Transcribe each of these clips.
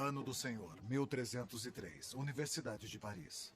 Ano do Senhor, 1303, Universidade de Paris.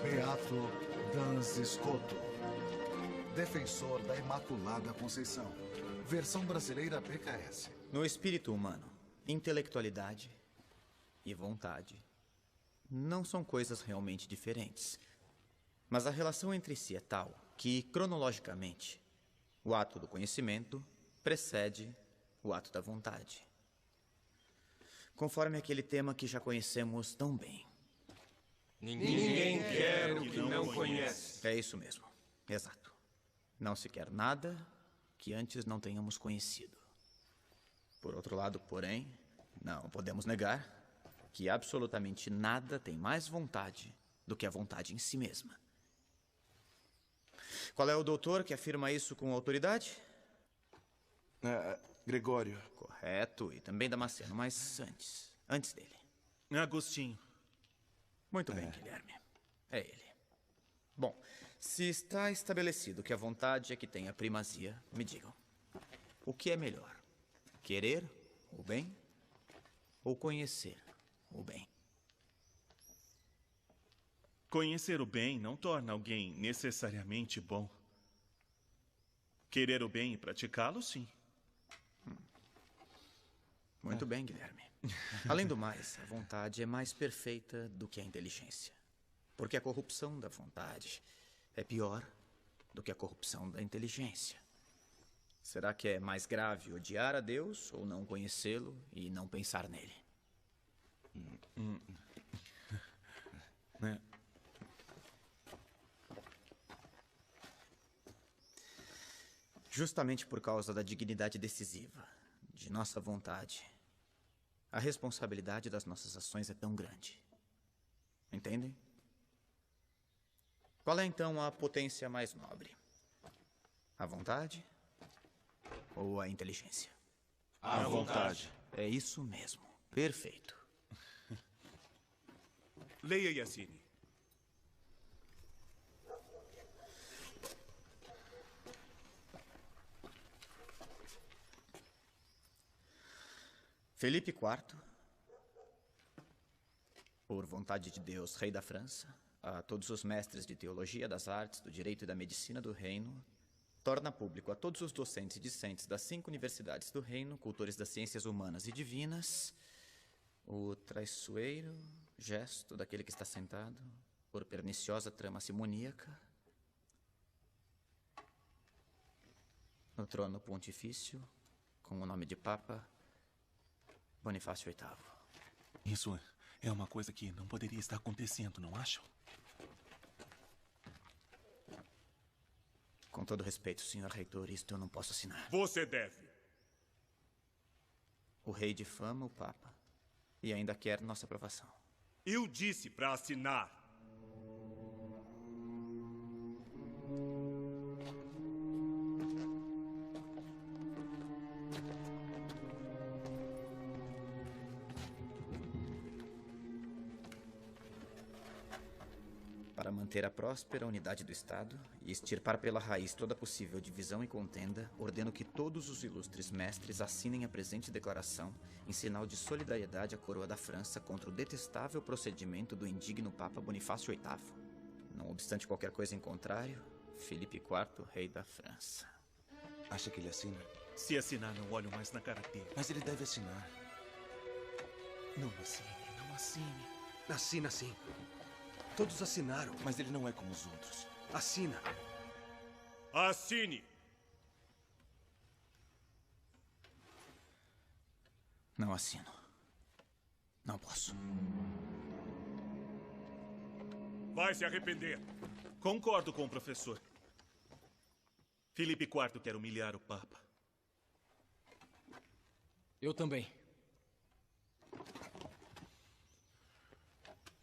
Beato Danziscoto, defensor da Imaculada Conceição. Versão brasileira BKS. No espírito humano, intelectualidade e vontade não são coisas realmente diferentes. Mas a relação entre si é tal que, cronologicamente, o ato do conhecimento precede o ato da vontade. Conforme aquele tema que já conhecemos tão bem. Ninguém quer o que não conhece. É isso mesmo. Exato. Não se quer nada que antes não tenhamos conhecido. Por outro lado, porém, não podemos negar que absolutamente nada tem mais vontade do que a vontade em si mesma. Qual é o doutor que afirma isso com autoridade? Gregório. Correto, e também Damasceno, mas antes dele. Agostinho. Muito bem, Guilherme. É ele. Bom, se está estabelecido que a vontade é que tem a primazia, me digam. O que é melhor? Querer o bem ou conhecer o bem? Conhecer o bem não torna alguém necessariamente bom. Querer o bem e praticá-lo, sim. Muito bem, Guilherme. Além do mais, a vontade é mais perfeita do que a inteligência. Porque a corrupção da vontade é pior do que a corrupção da inteligência. Será que é mais grave odiar a Deus ou não conhecê-lo e não pensar nele? Justamente por causa da dignidade decisiva de nossa vontade, a responsabilidade das nossas ações é tão grande. Entendem? Qual é então a potência mais nobre? A vontade ou a inteligência? A vontade. É isso mesmo. Perfeito. Leia, Yassine. Felipe IV, por vontade de Deus, rei da França, a todos os mestres de teologia, das artes, do direito e da medicina do reino, torna público a todos os docentes e discentes das 5 universidades do reino, cultores das ciências humanas e divinas, o traiçoeiro gesto daquele que está sentado por perniciosa trama simoníaca no trono pontifício, com o nome de Papa Bonifácio VIII. Isso é uma coisa que não poderia estar acontecendo, não acham? Com todo respeito, senhor reitor, isto eu não posso assinar. Você deve. O rei difama o Papa e ainda quer nossa aprovação. Eu disse para assinar. Para para manter a próspera unidade do Estado e extirpar pela raiz toda possível divisão e contenda, ordeno que todos os ilustres mestres assinem a presente declaração em sinal de solidariedade à coroa da França contra o detestável procedimento do indigno Papa Bonifácio VIII. Não obstante qualquer coisa em contrário, Filipe IV, rei da França. Acha que ele assina? Se assinar, não olho mais na cara dele. Mas ele deve assinar. Não assine, não assine. Assina sim. Todos assinaram. Mas ele não é como os outros. Assina. Assine! Não assino. Não posso. Vai se arrepender. Concordo com o professor. Filipe IV quer humilhar o Papa. Eu também.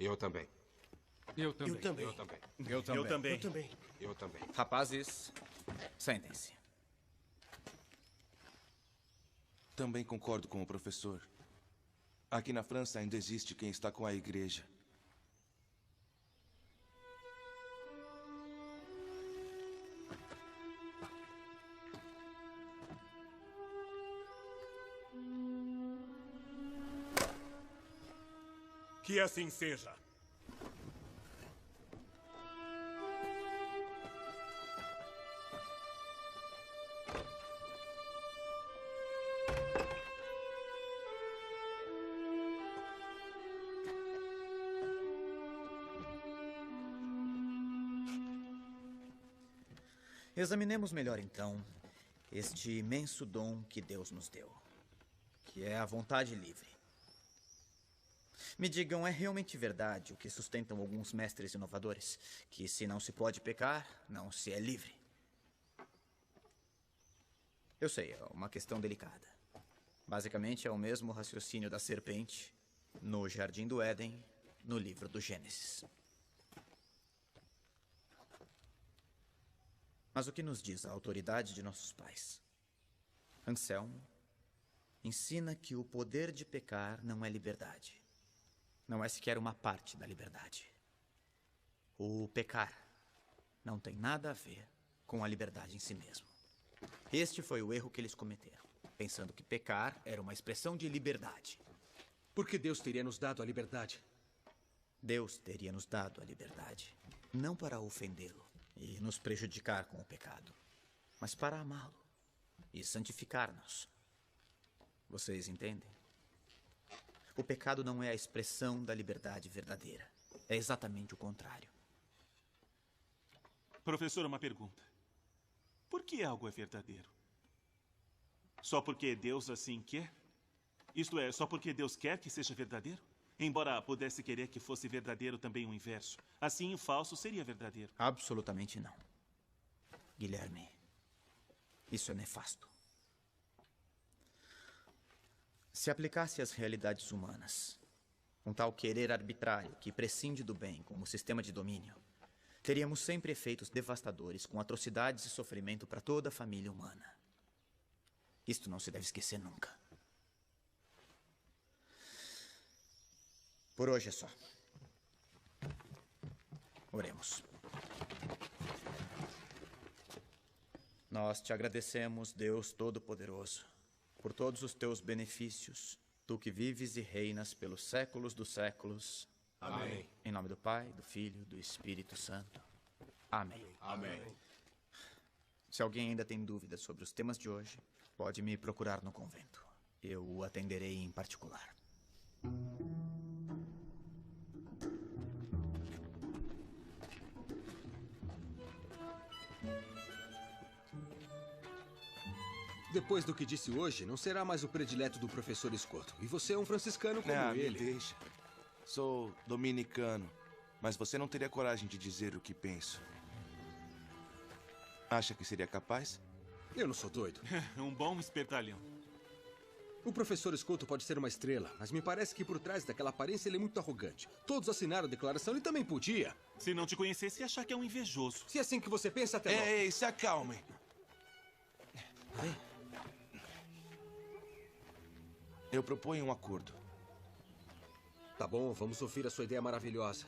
Eu também. Eu também. Eu também. Eu também. Eu também. Eu também. Rapazes, sentem-se. Também concordo com o professor. Aqui na França ainda existe quem está com a igreja. Que assim seja. Examinemos melhor, então, este imenso dom que Deus nos deu, que é a vontade livre. Me digam, é realmente verdade o que sustentam alguns mestres inovadores? Que se não se pode pecar, não se é livre. Eu sei, é uma questão delicada. Basicamente é o mesmo raciocínio da serpente no Jardim do Éden, no livro do Gênesis. Mas o que nos diz a autoridade de nossos pais? Anselmo ensina que o poder de pecar não é liberdade. Não é sequer uma parte da liberdade. O pecar não tem nada a ver com a liberdade em si mesmo. Este foi o erro que eles cometeram, pensando que pecar era uma expressão de liberdade. Por que Deus teria nos dado a liberdade? Deus teria nos dado a liberdade, não para ofendê-lo e nos prejudicar com o pecado, mas para amá-lo e santificar-nos. Vocês entendem? O pecado não é a expressão da liberdade verdadeira. É exatamente o contrário. Professor, uma pergunta. Por que algo é verdadeiro? Só porque Deus assim quer? Isto é, só porque Deus quer que seja verdadeiro? Embora pudesse querer que fosse verdadeiro também o inverso. Assim, o falso seria verdadeiro. Absolutamente não. Guilherme, isso é nefasto. Se aplicasse às realidades humanas, um tal querer arbitrário que prescinde do bem como sistema de domínio, teríamos sempre efeitos devastadores com atrocidades e sofrimento para toda a família humana. Isto não se deve esquecer nunca. Por hoje é só. Oremos. Nós te agradecemos, Deus Todo-Poderoso, por todos os teus benefícios, tu que vives e reinas pelos séculos dos séculos. Amém. Em nome do Pai, do Filho, do Espírito Santo. Amém. Amém. Se alguém ainda tem dúvidas sobre os temas de hoje, pode me procurar no convento. Eu o atenderei em particular. Depois do que disse hoje, não será mais o predileto do professor Escoto. E você é um franciscano como Me ele. deixa. Sou dominicano, mas você não teria coragem de dizer o que penso. Acha que seria capaz? Eu não sou doido. Um bom espertalhão. O professor Escoto pode ser uma estrela, mas me parece que por trás daquela aparência ele é muito arrogante. Todos assinaram a declaração, ele também podia. Se não te conhecesse, ia achar que é um invejoso. Se é assim que você pensa, até logo. Ei, se acalmem. Eu proponho um acordo. Tá bom, vamos ouvir a sua ideia maravilhosa.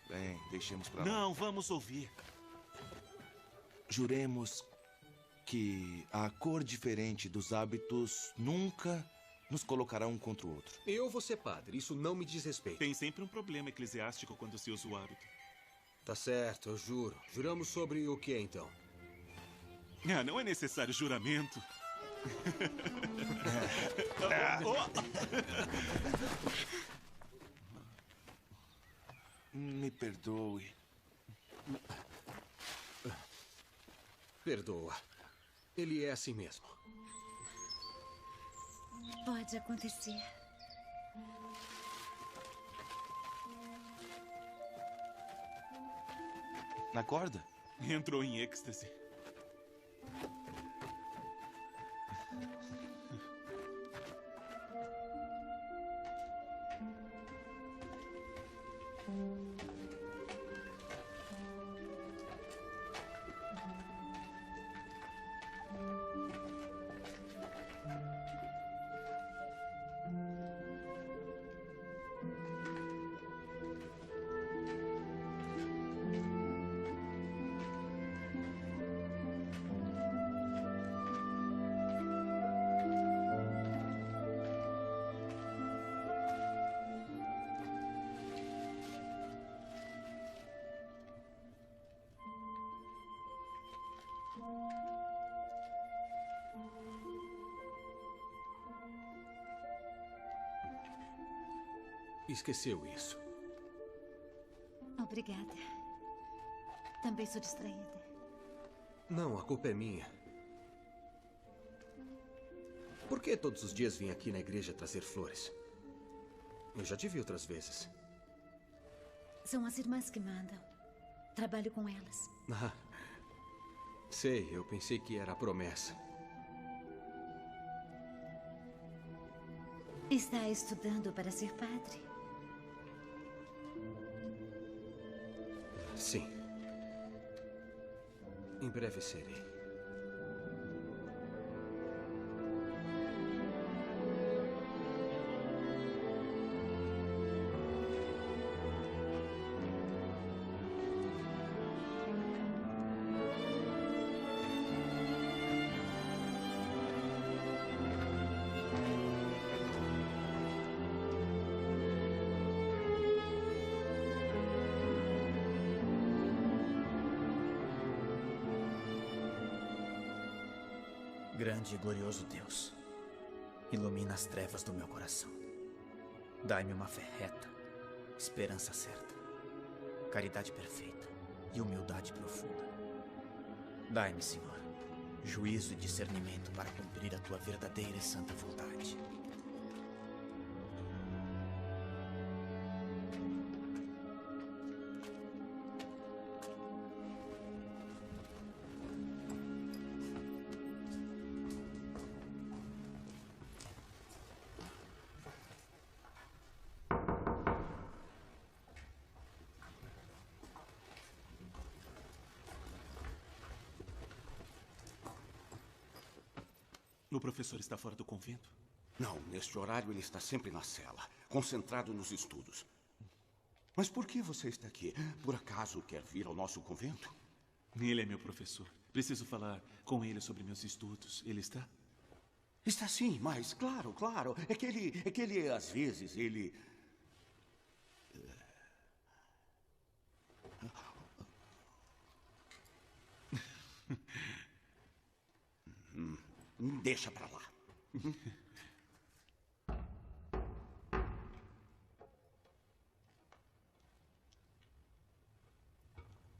Bem, deixemos pra lá. Não, vamos ouvir. Juremos que a cor diferente dos hábitos nunca nos colocará um contra o outro. Eu vou ser padre, isso não me diz respeito. Tem sempre um problema eclesiástico quando se usa o hábito. Tá certo, eu juro. Juramos sobre o que então? Ah, não é necessário juramento. Me perdoe. Perdoa. Ele é assim mesmo. Pode acontecer. Na corda? Entrou em êxtase. Esqueceu isso. Obrigada. Também sou distraída. Não, a culpa é minha. Por que todos os dias vim aqui na igreja trazer flores? Eu já te vi outras vezes. São as irmãs que mandam. Trabalho com elas. Ah, sei, eu pensei que era a promessa. Está estudando para ser padre? Sim. Em breve serei. Grande e glorioso Deus, ilumina as trevas do meu coração. Dai-me uma fé reta, esperança certa, caridade perfeita e humildade profunda. Dai-me, Senhor, juízo e discernimento para cumprir a tua verdadeira e santa vontade. O professor está fora do convento? Não, neste horário ele está sempre na cela, concentrado nos estudos. Mas por que você está aqui? Por acaso quer vir ao nosso convento? Ele é meu professor. Preciso falar com ele sobre meus estudos. Ele está? Está sim, mas claro, claro. É que ele às vezes, ele... Deixa pra lá.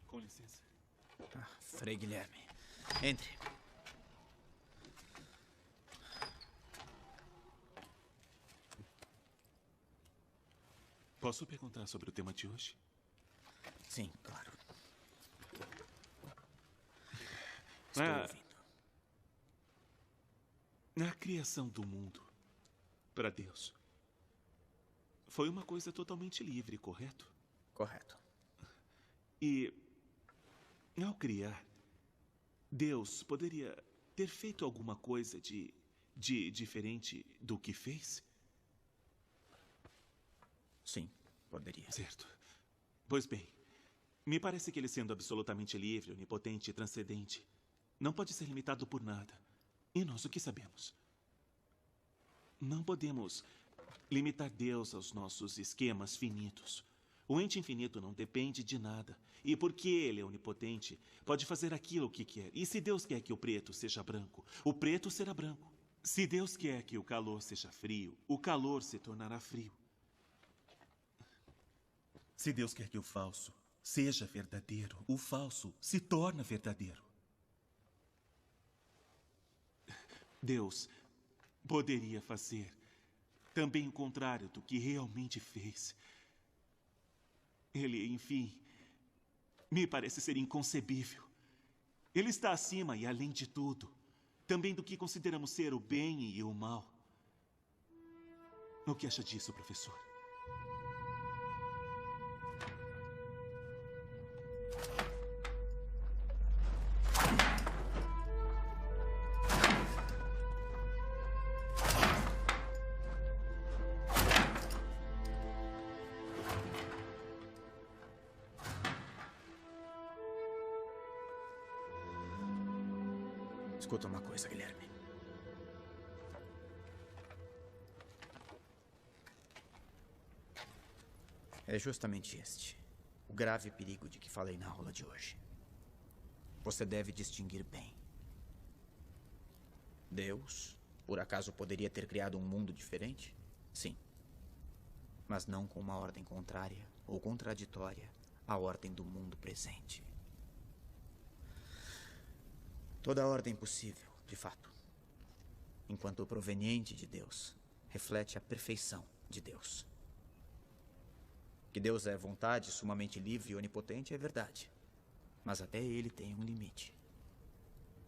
Com licença. Frei Guilherme, entre. Posso perguntar sobre o tema de hoje? Sim, claro. Estou ouvindo. A criação do mundo para Deus foi uma coisa totalmente livre, correto? Correto. E, ao criar, Deus poderia ter feito alguma coisa de diferente do que fez? Sim, poderia. Certo. Pois bem, Me parece que ele, sendo absolutamente livre, onipotente e transcendente, não pode ser limitado por nada. E nós o que sabemos? Não podemos limitar Deus aos nossos esquemas finitos. O ente infinito não depende de nada. E porque ele é onipotente, pode fazer aquilo que quer. E se Deus quer que o preto seja branco, o preto será branco. Se Deus quer que o calor seja frio, o calor se tornará frio. Se Deus quer que o falso seja verdadeiro, o falso se torna verdadeiro. Deus poderia fazer também o contrário do que realmente fez. Ele, enfim, me parece ser inconcebível. Ele está acima e além de tudo, também do que consideramos ser o bem e o mal. O que acha disso, professor? Escuta uma coisa, Guilherme. É justamente este o grave perigo de que falei na aula de hoje. Você deve distinguir bem. Deus, por acaso, poderia ter criado um mundo diferente? Sim. Mas não com uma ordem contrária ou contraditória à ordem do mundo presente. Toda a ordem possível, de fato, enquanto proveniente de Deus, reflete a perfeição de Deus. Que Deus é vontade sumamente livre e onipotente é verdade, mas até ele tem um limite.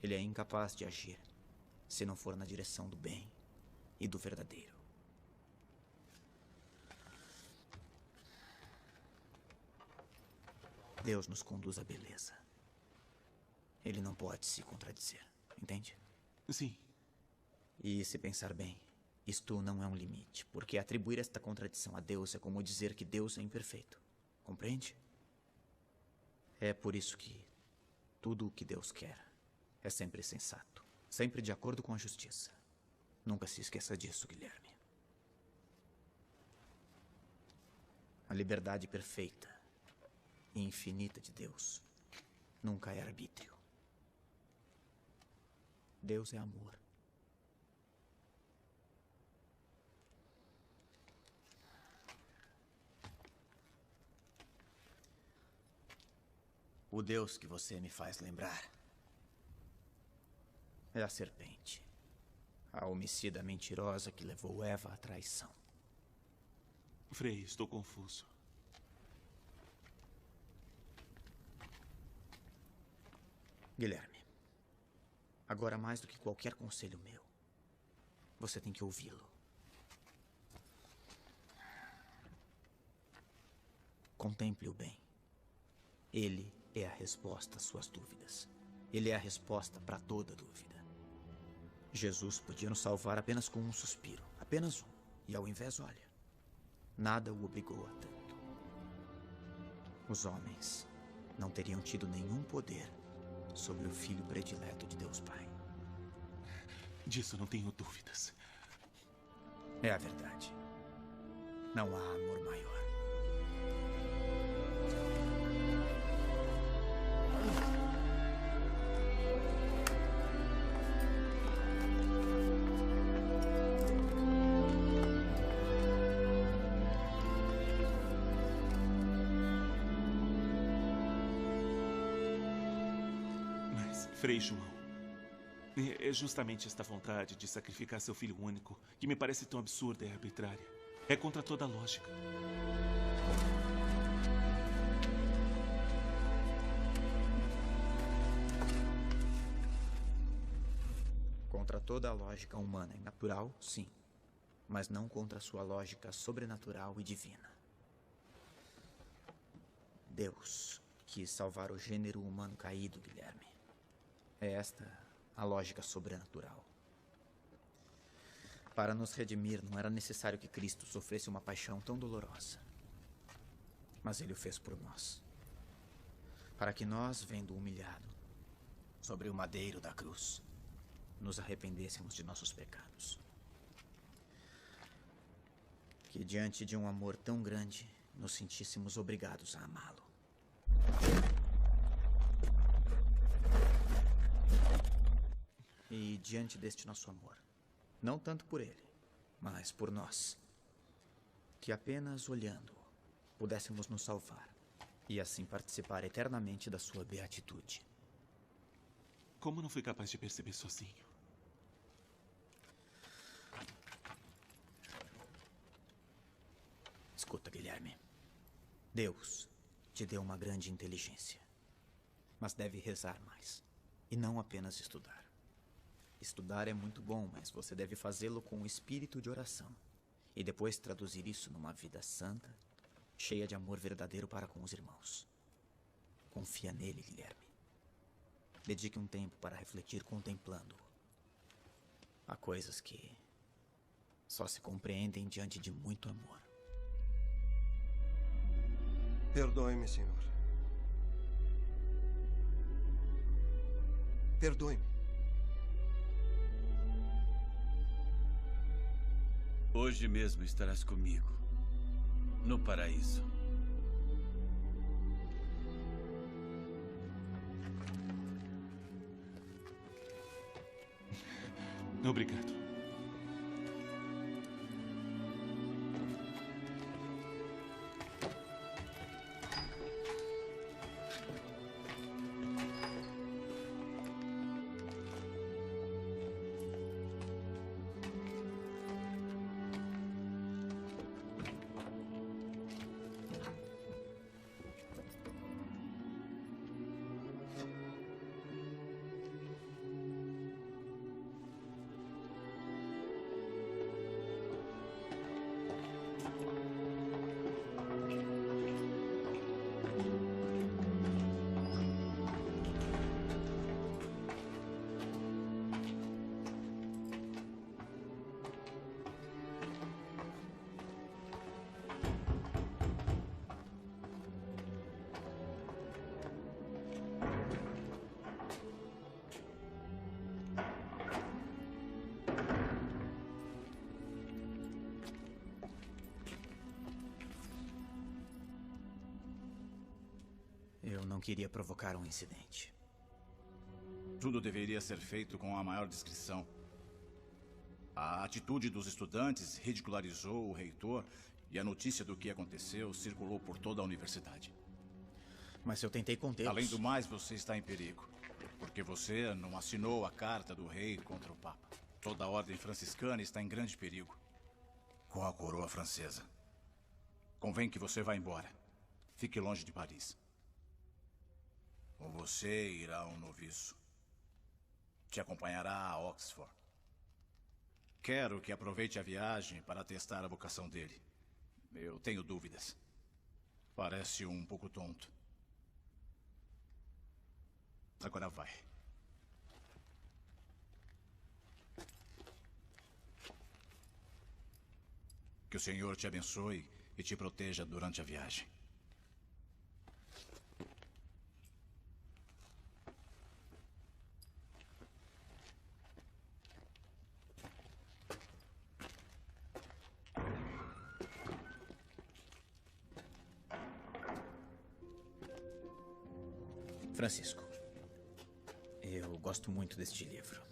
Ele é incapaz de agir se não for na direção do bem e do verdadeiro. Deus nos conduz à beleza. Ele não pode se contradizer, entende? Sim. E se pensar bem, isto não é um limite, porque atribuir esta contradição a Deus é como dizer que Deus é imperfeito. Compreende? É por isso que tudo o que Deus quer é sempre sensato, sempre de acordo com a justiça. Nunca se esqueça disso, Guilherme. A liberdade perfeita e infinita de Deus nunca é arbítrio. Deus é amor. O Deus que você me faz lembrar é a serpente, a homicida mentirosa que levou Eva à traição. Frei, estou confuso. Guilherme, agora mais do que qualquer conselho meu, você tem que ouvi-lo. Contemple-o bem. Ele é a resposta às suas dúvidas. Ele é a resposta para toda dúvida. Jesus podia nos salvar apenas com um suspiro, apenas um. E ao invés, olha, nada o obrigou a tanto. Os homens não teriam tido nenhum poder sobre o filho predileto de Deus Pai. Disso não tenho dúvidas. É a verdade. Não há amor maior. Frei João, é justamente esta vontade de sacrificar seu filho único que me parece tão absurda e arbitrária. É contra toda a lógica. Contra toda a lógica humana e natural, sim. Mas não contra sua lógica sobrenatural e divina. Deus quis salvar o gênero humano caído, Guilherme. É esta a lógica sobrenatural. Para nos redimir, não era necessário que Cristo sofresse uma paixão tão dolorosa. Mas ele o fez por nós. Para que nós, vendo humilhado sobre o madeiro da cruz, nos arrependêssemos de nossos pecados. Que diante de um amor tão grande, nos sentíssemos obrigados a amá-lo. E diante deste nosso amor, não tanto por ele, mas por nós, que apenas olhando-o pudéssemos nos salvar e assim participar eternamente da sua beatitude. Como não fui capaz de perceber sozinho? Escuta, Guilherme. Deus te deu uma grande inteligência, mas deve rezar mais e não apenas estudar. Estudar é muito bom, mas você deve fazê-lo com o espírito de oração e depois traduzir isso numa vida santa, cheia de amor verdadeiro para com os irmãos. Confia nele, Guilherme. Dedique um tempo para refletir contemplando-o. Há coisas que só se compreendem diante de muito amor. Perdoe-me, senhor. Perdoe-me. Hoje mesmo estarás comigo, no paraíso. Obrigado. Eu não queria provocar um incidente. Tudo deveria ser feito com a maior discrição. A atitude dos estudantes ridicularizou o reitor e a notícia do que aconteceu circulou por toda a universidade. Mas eu tentei contê-los. Além do mais, você está em perigo, porque você não assinou a carta do rei contra o Papa. Toda a ordem franciscana está em grande perigo com a coroa francesa. Convém que você vá embora. Fique longe de Paris. Com você irá um noviço. Te acompanhará a Oxford. Quero que aproveite a viagem para testar a vocação dele. Eu tenho dúvidas. Parece um pouco tonto. Agora vai. Que o Senhor te abençoe e te proteja durante a viagem. Francisco, eu gosto muito deste livro.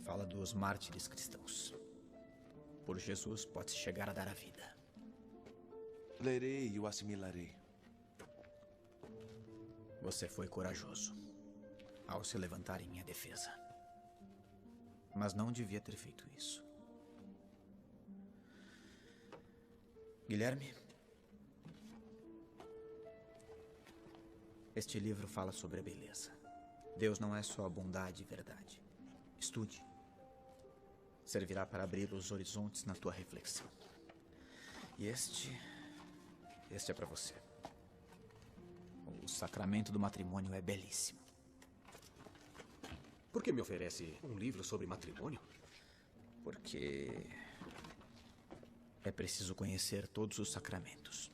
Fala dos mártires cristãos. Por Jesus pode-se chegar a dar a vida. Lerei e o assimilarei. Você foi corajoso ao se levantar em minha defesa. Mas não devia ter feito isso. Guilherme, este livro fala sobre a beleza. Deus não é só bondade e verdade. Estude. Servirá para abrir os horizontes na tua reflexão. E este é para você. O sacramento do matrimônio é belíssimo. Por que me oferece um livro sobre matrimônio? Porque é preciso conhecer todos os sacramentos.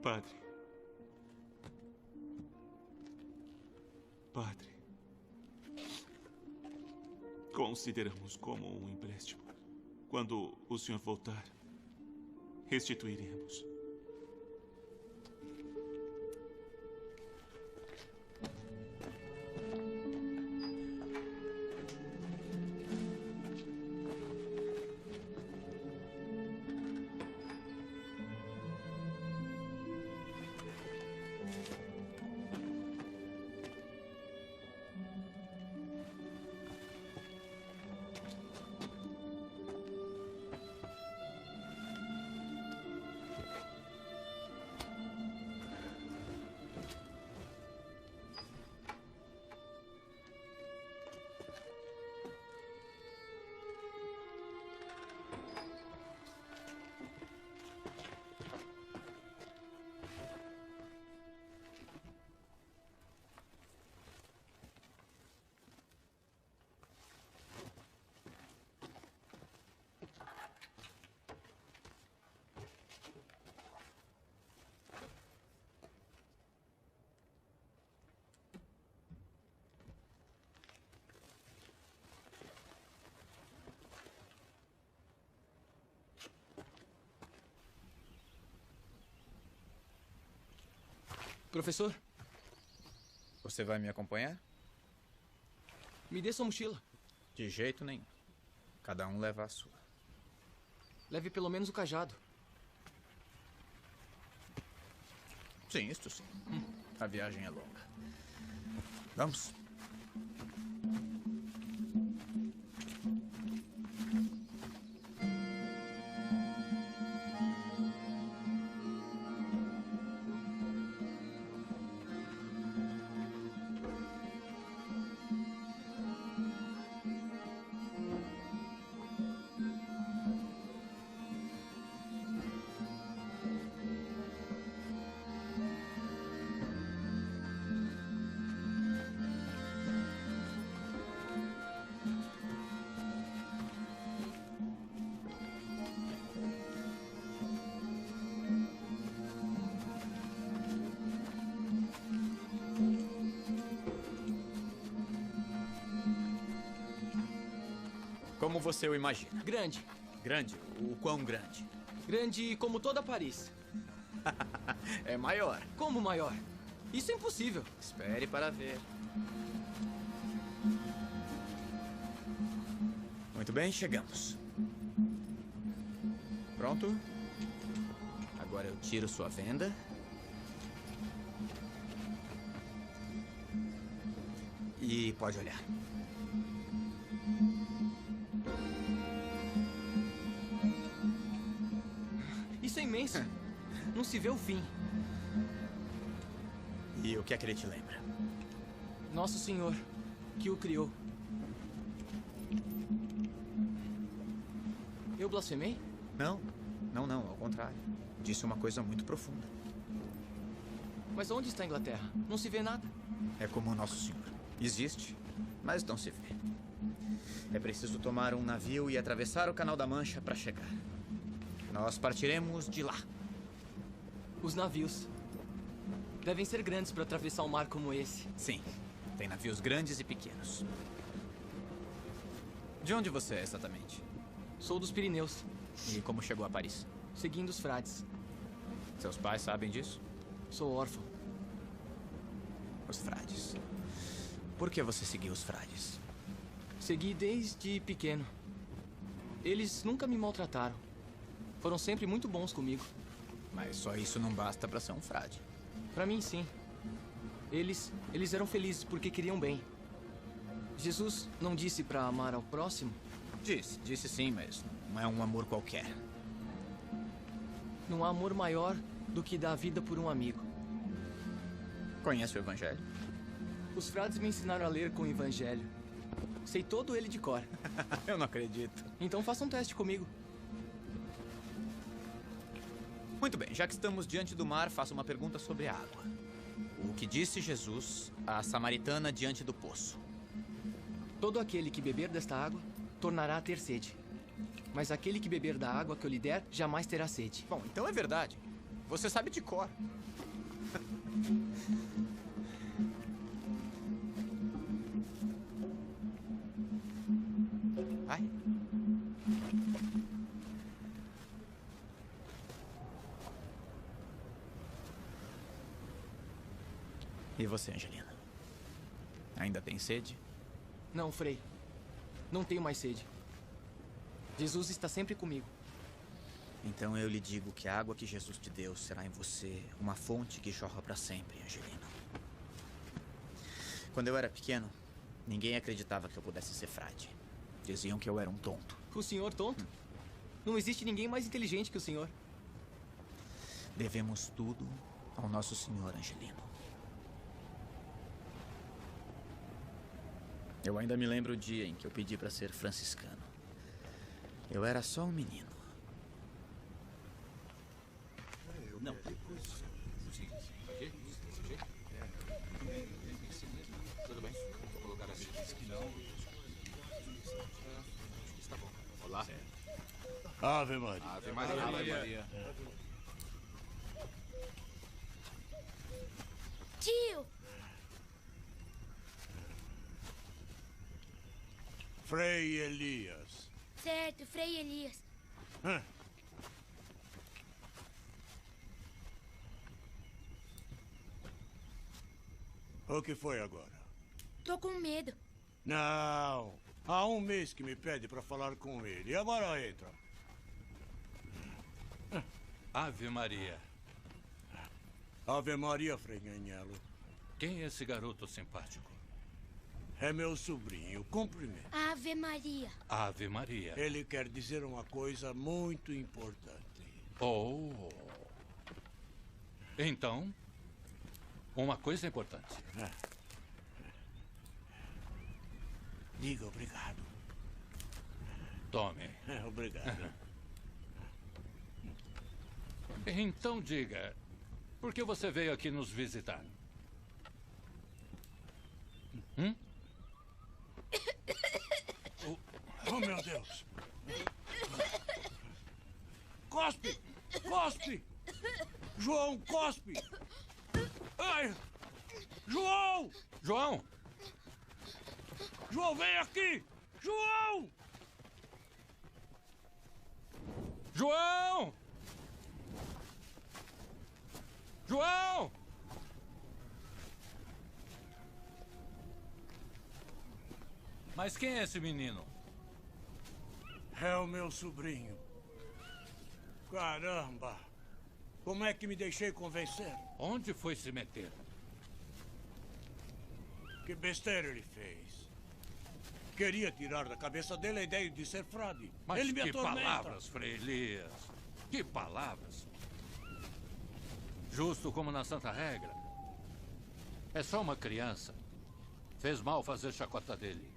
Padre. Padre. Consideramos como um empréstimo. Quando o senhor voltar, restituiremos. Professor? Você vai me acompanhar? Me dê sua mochila. De jeito nenhum. Cada um leva a sua. Leve pelo menos o cajado. Sim, isto sim. A viagem é longa. Vamos. Como você o imagina? Grande. Grande? O quão grande? Grande como toda Paris. É maior. Como maior? Isso é impossível. Espere para ver. Muito bem, chegamos. Pronto? Agora eu tiro sua venda. E pode olhar. Isso é imenso. Não se vê o fim. E o que é que ele te lembra? Nosso Senhor, que o criou. Eu blasfemei? Não, ao contrário. Disse uma coisa muito profunda. Mas onde está a Inglaterra? Não se vê nada. É como o Nosso Senhor. Existe, mas não se vê. É preciso tomar um navio e atravessar o Canal da Mancha para chegar. Nós partiremos de lá. Os navios devem ser grandes para atravessar um mar como esse. Sim, tem navios grandes e pequenos. De onde você é exatamente? Sou dos Pirineus. E como chegou a Paris? Seguindo os frades. Seus pais sabem disso? Sou órfão. Os frades. Por que você seguiu os frades? Segui desde pequeno. Eles nunca me maltrataram. Foram sempre muito bons comigo. Mas só isso não basta para ser um frade. Para mim, sim. Eles eram felizes porque queriam bem. Jesus não disse para amar ao próximo? Disse sim, mas não é um amor qualquer. Não há amor maior do que dar a vida por um amigo. Conhece o Evangelho? Os frades me ensinaram a ler com o Evangelho. Sei todo ele de cor. Eu não acredito. Então faça um teste comigo. Muito bem, já que estamos diante do mar, faço uma pergunta sobre a água. O que disse Jesus à samaritana diante do poço? Todo aquele que beber desta água tornará a ter sede. Mas aquele que beber da água que eu lhe der, jamais terá sede. Bom, então é verdade. Você sabe de cor. Vai. E você, Angelina? Ainda tem sede? Não, Frei. Não tenho mais sede. Jesus está sempre comigo. Então eu lhe digo que a água que Jesus te deu será em você uma fonte que jorra para sempre, Angelina. Quando eu era pequeno, ninguém acreditava que eu pudesse ser frade. Diziam que eu era um tonto. O senhor tonto? Não existe ninguém mais inteligente que o senhor. Devemos tudo ao nosso Senhor, Angelino. Eu ainda me lembro o dia em que eu pedi para ser franciscano. Eu era só um menino. Não. Tudo bem? Vou colocar assim. Que não. Está bom. Olá. Ave Maria. Ave Maria. Ave Maria. Tio! Frei Elias. Certo, Frei Elias. O que foi agora? Tô com medo. Não. Há um mês que me pede para falar com ele. E agora entra. Ave Maria. Ave Maria, Frei Agnello. Quem é esse garoto simpático? É meu sobrinho. Cumprimento. Ave Maria. Ave Maria. Ele quer dizer uma coisa muito importante. Oh. Então, uma coisa importante. Diga obrigado. Tome. Obrigado. Então diga, por que você veio aqui nos visitar? Oh, meu Deus. Cospe! Cospe! João, cospe! Ai! João! João! João, vem aqui! João! João! João! Mas quem é esse menino? É o meu sobrinho. Caramba! Como é que me deixei convencer? Onde foi se meter? Que besteira ele fez. Queria tirar da cabeça dele a ideia de ser frade. Mas ele me que atormenta. palavras, Frei Elias. Que palavras. Justo como na Santa Regra. É só uma criança. Fez mal fazer chacota dele.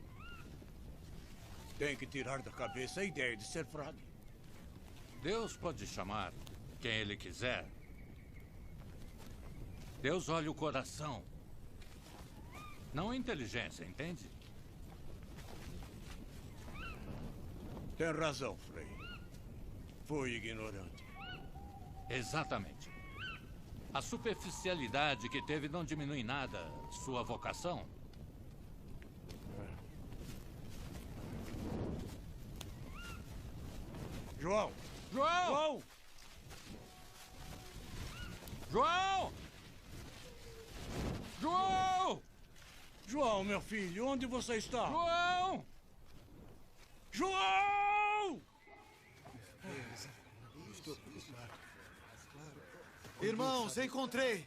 Tem que tirar da cabeça a ideia de ser frade. Deus pode chamar quem ele quiser. Deus olha o coração. Não a inteligência, entende? Tem razão, Frei. Fui ignorante. Exatamente. A superficialidade que teve não diminui nada sua vocação. João! João! João! João! João, meu filho, onde você está? João! João! Irmãos, encontrei!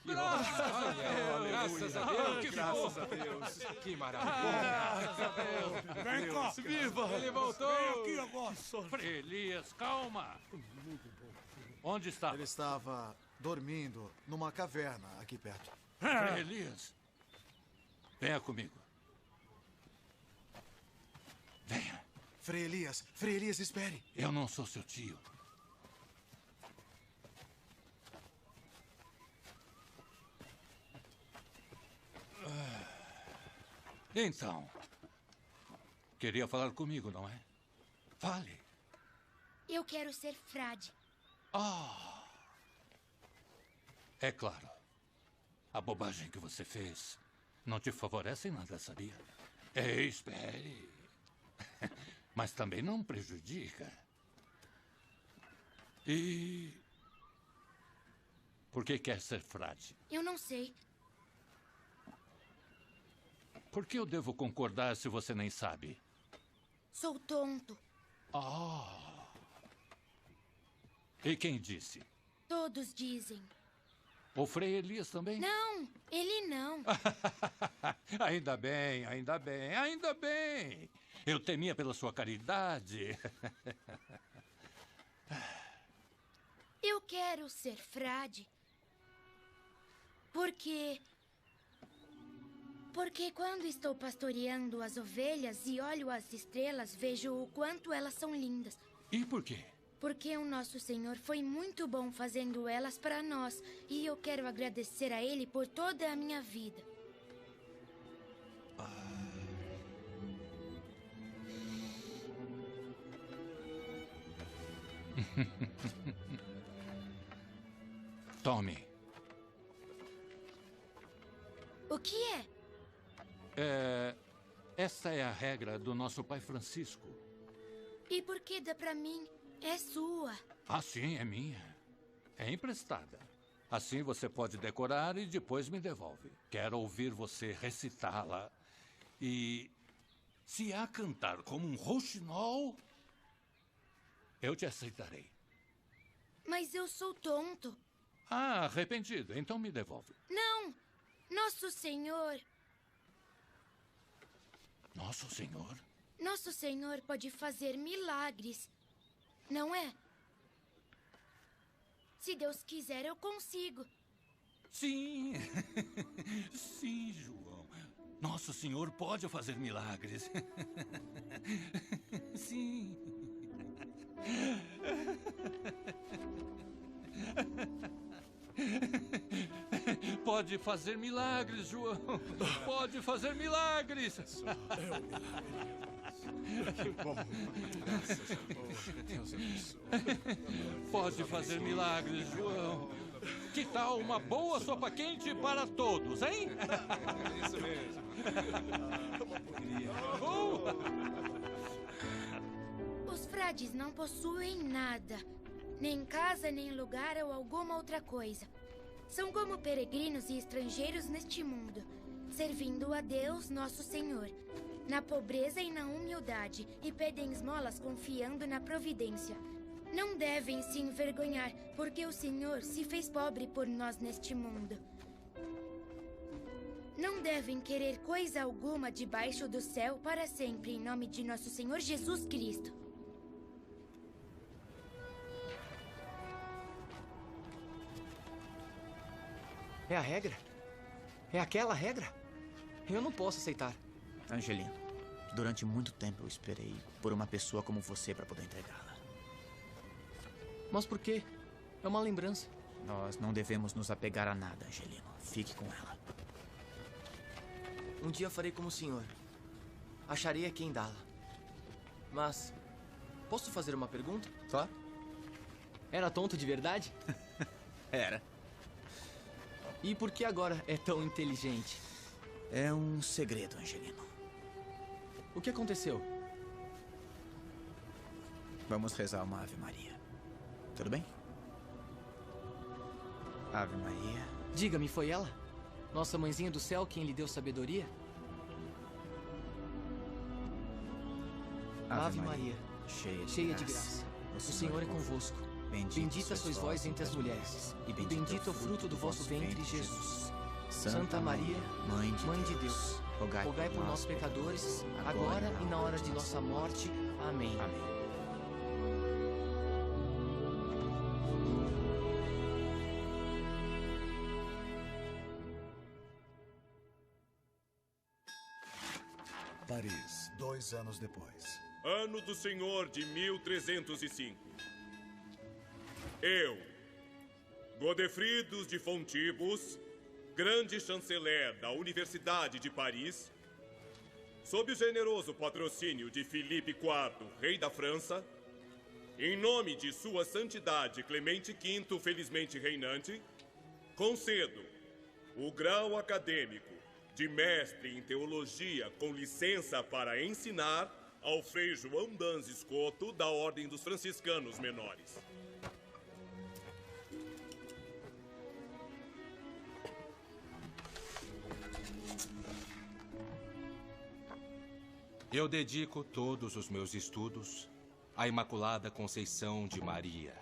Graças a Deus! Graças a Deus! Que maravilha! Graças a Deus! Vem cá! Viva! Ele voltou! Vem aqui agora! Frei Elias, calma! Onde estava? Ele estava dormindo numa caverna aqui perto. Frei Elias, venha comigo. Venha. Frei Elias, espere. Eu não sou seu tio. Então, queria falar comigo, não é? Fale. Eu quero ser frade. É claro. A bobagem que você fez não te favorece em nada, sabia? Espere. Mas também não prejudica. E... por que quer ser frade? Eu não sei. Por que eu devo concordar se você nem sabe? Sou tonto. E quem disse? Todos dizem. O Frei Elias também? Não, ele não. Ainda bem, ainda bem, ainda bem. Eu temia pela sua caridade. Eu quero ser frade. Porque quando estou pastoreando as ovelhas e olho as estrelas, vejo o quanto elas são lindas. E por quê? Porque o nosso Senhor foi muito bom fazendo elas para nós. E eu quero agradecer a Ele por toda a minha vida. Tome. O que é? Essa é a regra do nosso pai Francisco. E por que dá pra mim? É sua. Ah, sim, é minha. É emprestada. Assim você pode decorar e depois me devolve. Quero ouvir você recitá-la. E se a cantar como um rouxinol, eu te aceitarei. Mas eu sou tonto. Ah, arrependido. Então me devolve. Não! Nosso Senhor... Nosso Senhor? Nosso Senhor pode fazer milagres. Não é? Se Deus quiser, eu consigo. Sim. Sim, João. Nosso Senhor pode fazer milagres. Sim. Pode fazer milagres, João. Pode fazer milagres. É um milagre. Que bom. Graças a Deus abençoe. Pode fazer milagres, João. Que tal uma boa sopa quente para todos, hein? É isso mesmo. Os frades não possuem nada. Nem casa, nem lugar ou alguma outra coisa. São como peregrinos e estrangeiros neste mundo, servindo a Deus, nosso Senhor, na pobreza e na humildade, e pedem esmolas confiando na providência. Não devem se envergonhar, porque o Senhor se fez pobre por nós neste mundo. Não devem querer coisa alguma debaixo do céu para sempre, em nome de nosso Senhor Jesus Cristo. É a regra? É aquela regra? Eu não posso aceitar. Angelino, durante muito tempo eu esperei por uma pessoa como você para poder entregá-la. Mas por quê? É uma lembrança. Nós não devemos nos apegar a nada, Angelino. Fique com ela. Um dia farei como o senhor. Acharei a quem dá-la. Mas, posso fazer uma pergunta? Claro. Era tonto de verdade? Era. E por que agora é tão inteligente? É um segredo, Angelino. O que aconteceu? Vamos rezar uma Ave Maria. Tudo bem? Ave Maria. Diga-me, foi ela? Nossa mãezinha do céu quem lhe deu sabedoria? Ave Maria, cheia de graça. O Senhor é convosco. Bendita sois vós entre as mulheres, e bendito é o fruto do vosso ventre, Jesus. Santa Maria, Mãe de Deus, rogai por nós, pecadores, agora e na hora de nossa morte. Amém. Amém. Paris, 2 anos depois. Ano do Senhor de 1305. Eu, Godefridos de Fontibus, grande chanceler da Universidade de Paris, sob o generoso patrocínio de Filipe IV, rei da França, em nome de Sua Santidade Clemente V, felizmente reinante, concedo o grau acadêmico de mestre em teologia com licença para ensinar ao Frei João Dans Escoto, da Ordem dos Franciscanos Menores. Eu dedico todos os meus estudos à Imaculada Conceição de Maria.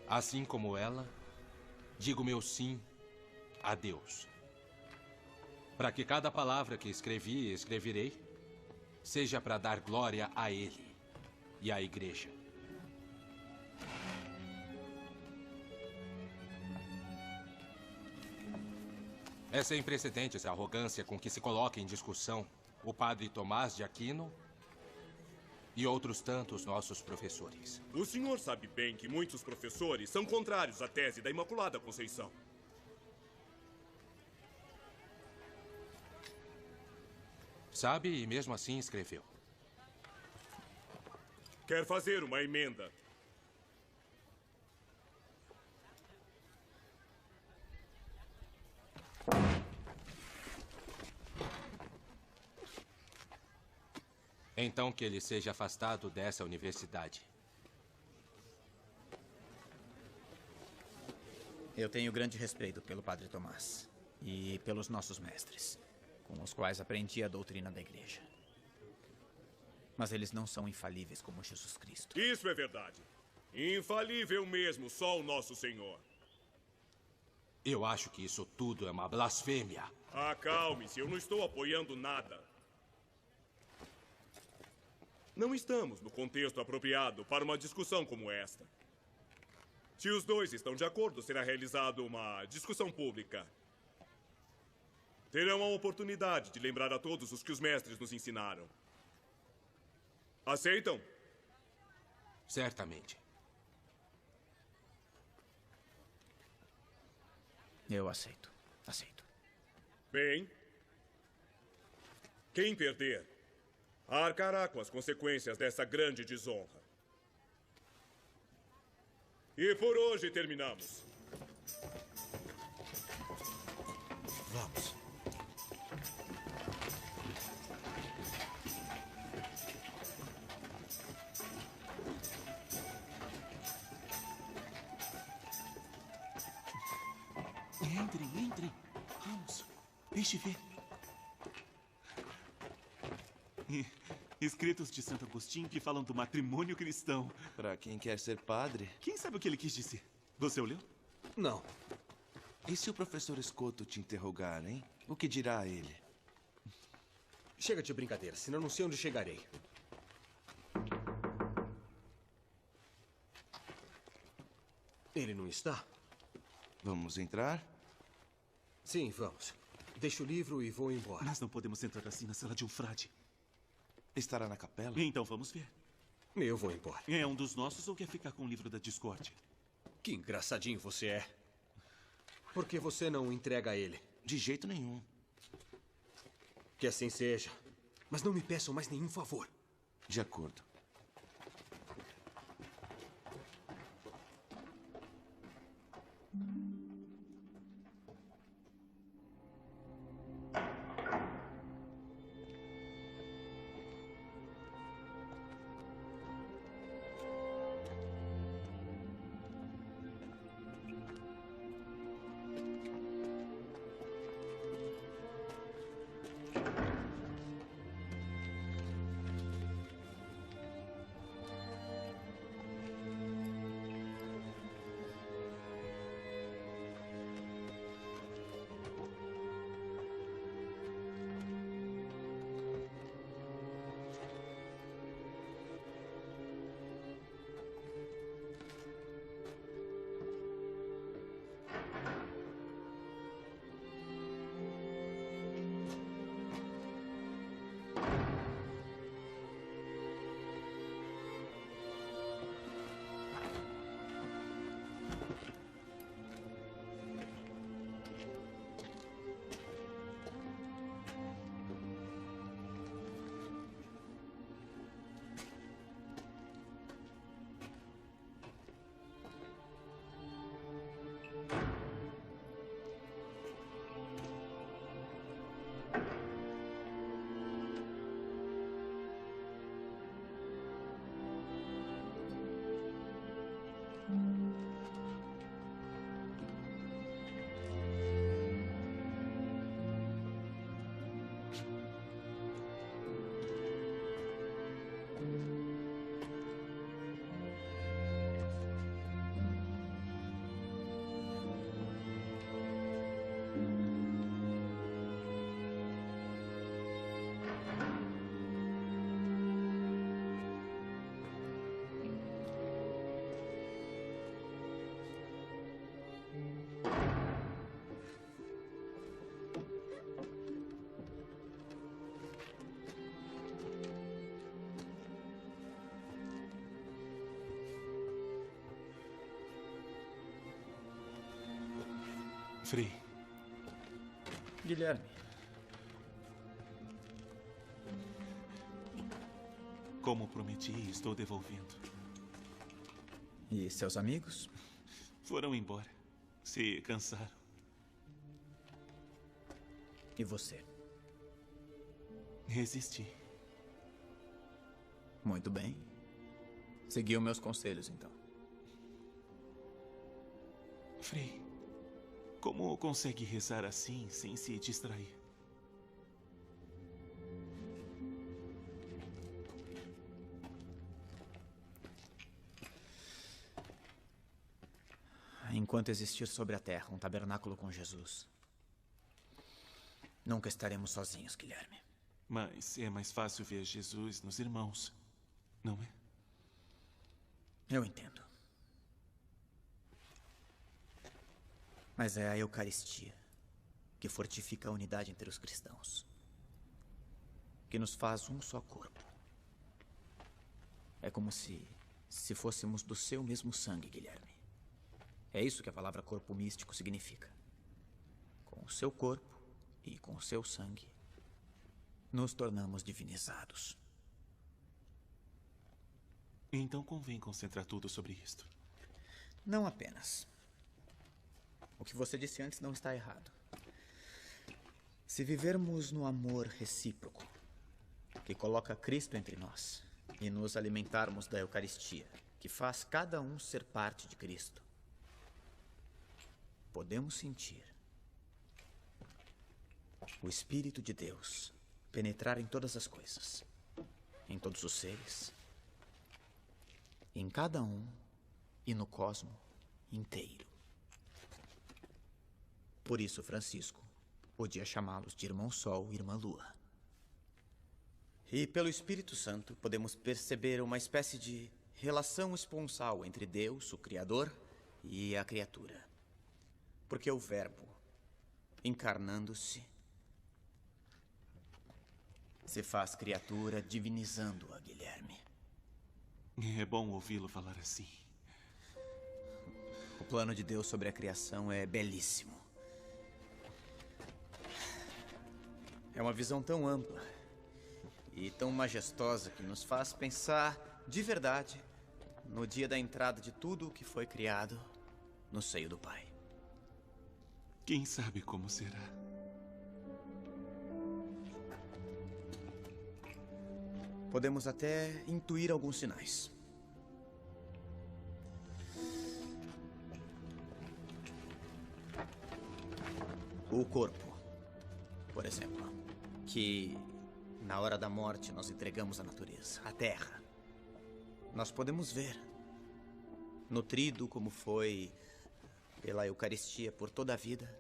Assim como ela, digo meu sim a Deus. Para que cada palavra que escrevi e escreverei seja para dar glória a Ele e à Igreja. É sem precedentes a arrogância com que se coloca em discussão o padre Tomás de Aquino e outros tantos nossos professores. O senhor sabe bem que muitos professores são contrários à tese da Imaculada Conceição. Sabe, e mesmo assim escreveu. Quer fazer uma emenda? Então que ele seja afastado dessa universidade. Eu tenho grande respeito pelo Padre Tomás e pelos nossos mestres, com os quais aprendi a doutrina da Igreja. Mas eles não são infalíveis como Jesus Cristo. Isso é verdade. Infalível mesmo, só o nosso Senhor. Eu acho que isso tudo é uma blasfêmia. Acalme-se, eu não estou apoiando nada. Não estamos no contexto apropriado para uma discussão como esta. Se os dois estão de acordo, será realizada uma discussão pública. Terão a oportunidade de lembrar a todos os que os mestres nos ensinaram. Aceitam? Certamente. Eu aceito. Aceito. Bem, quem perder arcará com as consequências dessa grande desonra. E por hoje terminamos. Vamos. Entrem. Vamos. Deixe ver. Escritos de Santo Agostinho que falam do matrimônio cristão. Para quem quer ser padre. Quem sabe o que ele quis dizer? Você o leu? Não. E se o professor Escoto te interrogar, hein? O que dirá a ele? Chega de brincadeira, senão não sei onde chegarei. Ele não está? Vamos entrar? Sim, vamos. Deixo o livro e vou embora. Nós não podemos entrar assim na cela de um frade. Estará na capela? Então vamos ver. Eu vou embora. É um dos nossos ou quer ficar com o livro da discórdia? Que engraçadinho você é. Por que você não entrega a ele? De jeito nenhum. Que assim seja. Mas não me peçam mais nenhum favor. De acordo. Frei. Guilherme. Como prometi, estou devolvendo. E seus amigos? Foram embora. Se cansaram. E você? Resisti. Muito bem. Seguiu meus conselhos, então. Frei, como consegue rezar assim sem se distrair? Enquanto existir sobre a terra um tabernáculo com Jesus, nunca estaremos sozinhos, Guilherme. Mas é mais fácil ver Jesus nos irmãos, não é? Eu entendo. Mas é a Eucaristia que fortifica a unidade entre os cristãos, que nos faz um só corpo. É como se fôssemos do seu mesmo sangue, Guilherme. É isso que a palavra corpo místico significa. Com o seu corpo e com o seu sangue, nos tornamos divinizados. Então convém concentrar tudo sobre isto. Não apenas. O que você disse antes não está errado. Se vivermos no amor recíproco, que coloca Cristo entre nós, e nos alimentarmos da Eucaristia, que faz cada um ser parte de Cristo, podemos sentir o Espírito de Deus penetrar em todas as coisas, em todos os seres, em cada um e no cosmo inteiro. Por isso, Francisco podia chamá-los de Irmão Sol e Irmã Lua. E pelo Espírito Santo podemos perceber uma espécie de relação esponsal entre Deus, o Criador, e a criatura. Porque o Verbo, encarnando-se, se faz criatura divinizando-a, Guilherme. É bom ouvi-lo falar assim. O plano de Deus sobre a criação é belíssimo. É uma visão tão ampla e tão majestosa que nos faz pensar de verdade no dia da entrada de tudo o que foi criado no seio do Pai. Quem sabe como será? Podemos até intuir alguns sinais. O corpo, por exemplo, que na hora da morte nós entregamos à natureza, à terra. Nós podemos ver, nutrido como foi pela Eucaristia por toda a vida,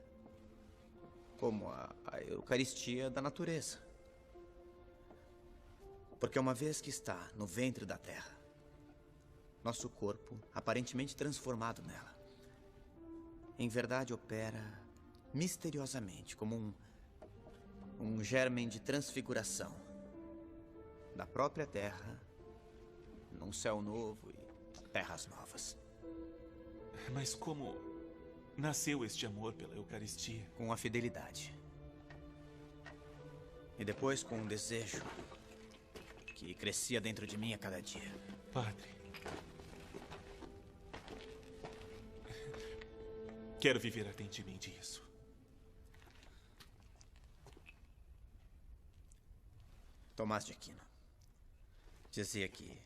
como a Eucaristia da natureza. Porque uma vez que está no ventre da terra, nosso corpo, aparentemente transformado nela, em verdade opera misteriosamente como um germen de transfiguração da própria terra num céu novo e terras novas. Mas como nasceu este amor pela Eucaristia? Com a fidelidade. E depois com um desejo que crescia dentro de mim a cada dia. Padre, quero viver ardentemente isso. Tomás de Aquino dizia que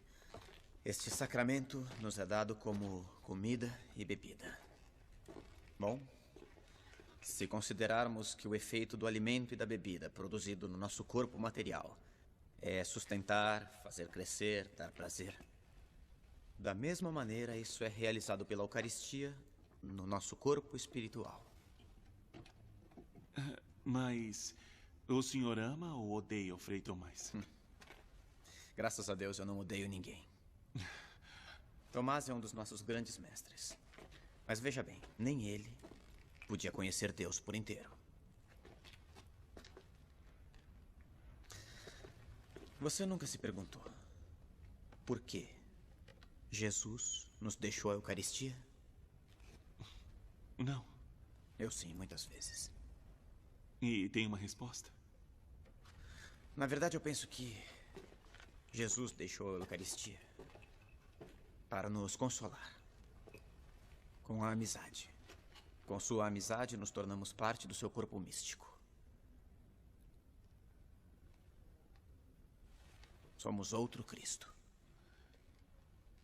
este sacramento nos é dado como comida e bebida. Bom, se considerarmos que o efeito do alimento e da bebida produzido no nosso corpo material é sustentar, fazer crescer, dar prazer, da mesma maneira isso é realizado pela Eucaristia no nosso corpo espiritual. Mas o senhor ama ou odeia o Frei Tomás? Graças a Deus eu não odeio ninguém. Tomás é um dos nossos grandes mestres. Mas veja bem, nem ele podia conhecer Deus por inteiro. Você nunca se perguntou por que Jesus nos deixou a Eucaristia? Não. Eu sim, muitas vezes. E tem uma resposta? Na verdade, eu penso que Jesus deixou a Eucaristia para nos consolar. Com a amizade. Com sua amizade, nos tornamos parte do seu corpo místico. Somos outro Cristo.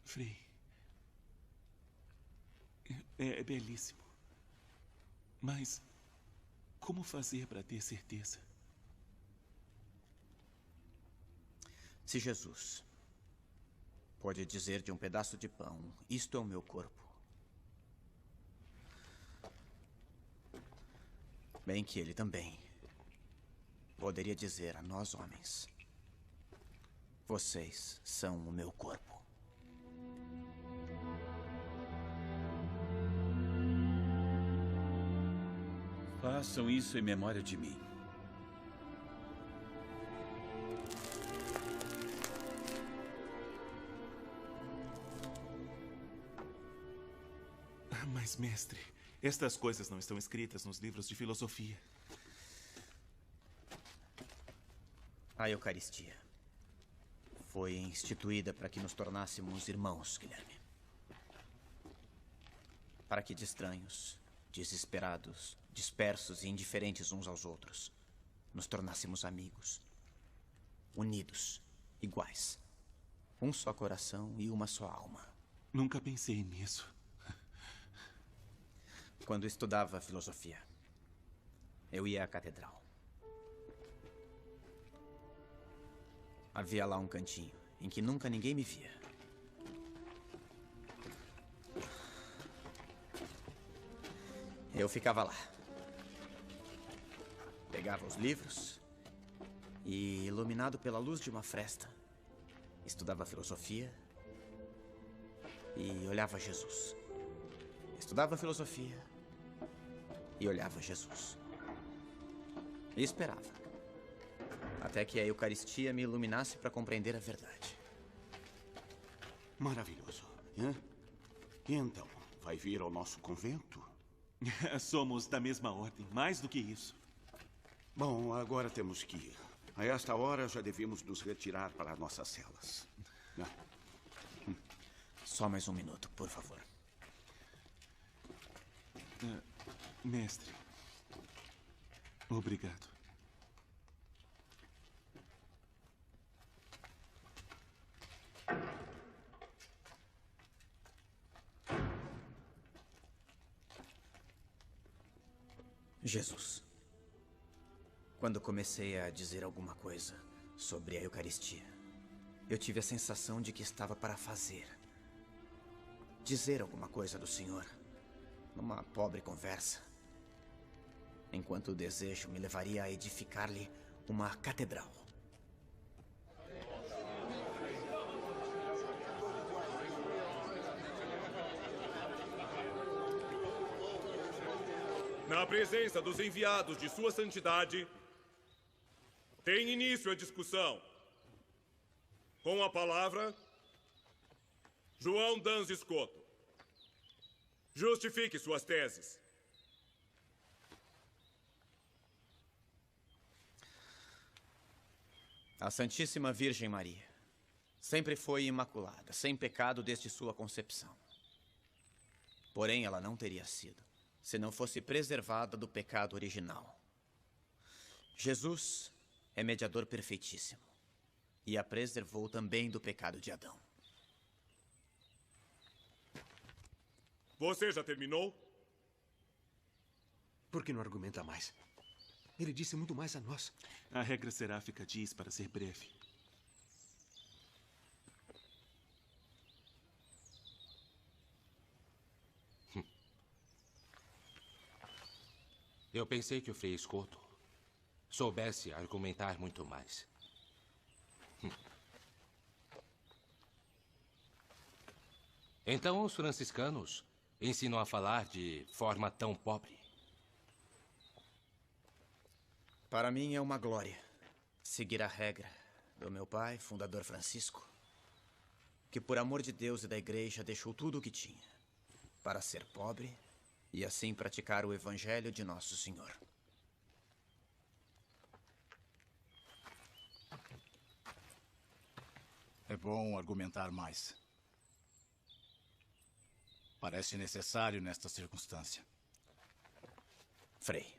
Frei, é belíssimo. Mas como fazer para ter certeza? Se Jesus pode dizer de um pedaço de pão, isto é o meu corpo, bem que ele também poderia dizer a nós homens, vocês são o meu corpo. Façam isso em memória de mim. Mas, mestre, estas coisas não estão escritas nos livros de filosofia. A Eucaristia foi instituída para que nos tornássemos irmãos, Guilherme. Para que de estranhos, desesperados, dispersos e indiferentes uns aos outros, nos tornássemos amigos, unidos, iguais. Um só coração e uma só alma. Nunca pensei nisso. Quando estudava filosofia, eu ia à catedral. Havia lá um cantinho em que nunca ninguém me via. Eu ficava lá. Pegava os livros e, iluminado pela luz de uma fresta, estudava filosofia e olhava Jesus. Estudava filosofia e olhava Jesus. E esperava. Até que a Eucaristia me iluminasse para compreender a verdade. Maravilhoso. E então, vai vir ao nosso convento? Somos da mesma ordem, mais do que isso. Bom, agora temos que ir. A esta hora já devemos nos retirar para nossas celas. Só mais um minuto, por favor. Mestre, obrigado. Jesus. Quando comecei a dizer alguma coisa sobre a Eucaristia, eu tive a sensação de que estava para dizer alguma coisa do Senhor, numa pobre conversa, enquanto o desejo me levaria a edificar-lhe uma catedral. Na presença dos enviados de Sua Santidade, tem início a discussão. Com a palavra, João Dans Escoto. Justifique suas teses. A Santíssima Virgem Maria sempre foi imaculada, sem pecado desde sua concepção. Porém, ela não teria sido, se não fosse preservada do pecado original. Jesus é mediador perfeitíssimo e a preservou também do pecado de Adão. Você já terminou? Por que não argumenta mais? Ele disse muito mais a nós. A regra seráfica diz para ser breve. Eu pensei que o Frei Escoto soubesse argumentar muito mais. Então os franciscanos ensinam a falar de forma tão pobre? Para mim é uma glória seguir a regra do meu pai, fundador Francisco, que por amor de Deus e da Igreja deixou tudo o que tinha para ser pobre e assim praticar o Evangelho de Nosso Senhor. É bom argumentar mais. Parece necessário nesta circunstância. Frei,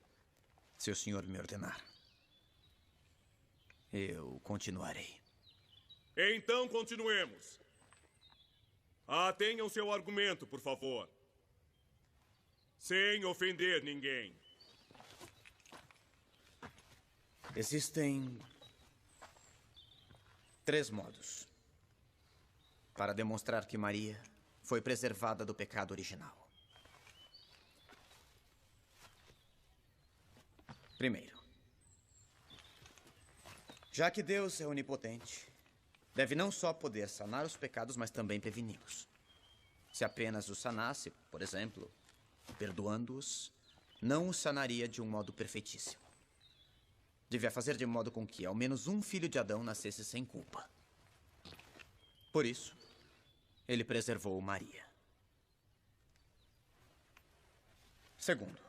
se o senhor me ordenar, eu continuarei. Então continuemos. Tenham seu argumento, por favor. Sem ofender ninguém. Existem 3 modos para demonstrar que Maria foi preservada do pecado original. Primeiro, já que Deus é onipotente, deve não só poder sanar os pecados, mas também preveni-los. Se apenas os sanasse, por exemplo, perdoando-os, não os sanaria de um modo perfeitíssimo. Devia fazer de modo com que ao menos um filho de Adão nascesse sem culpa. Por isso, ele preservou Maria. Segundo,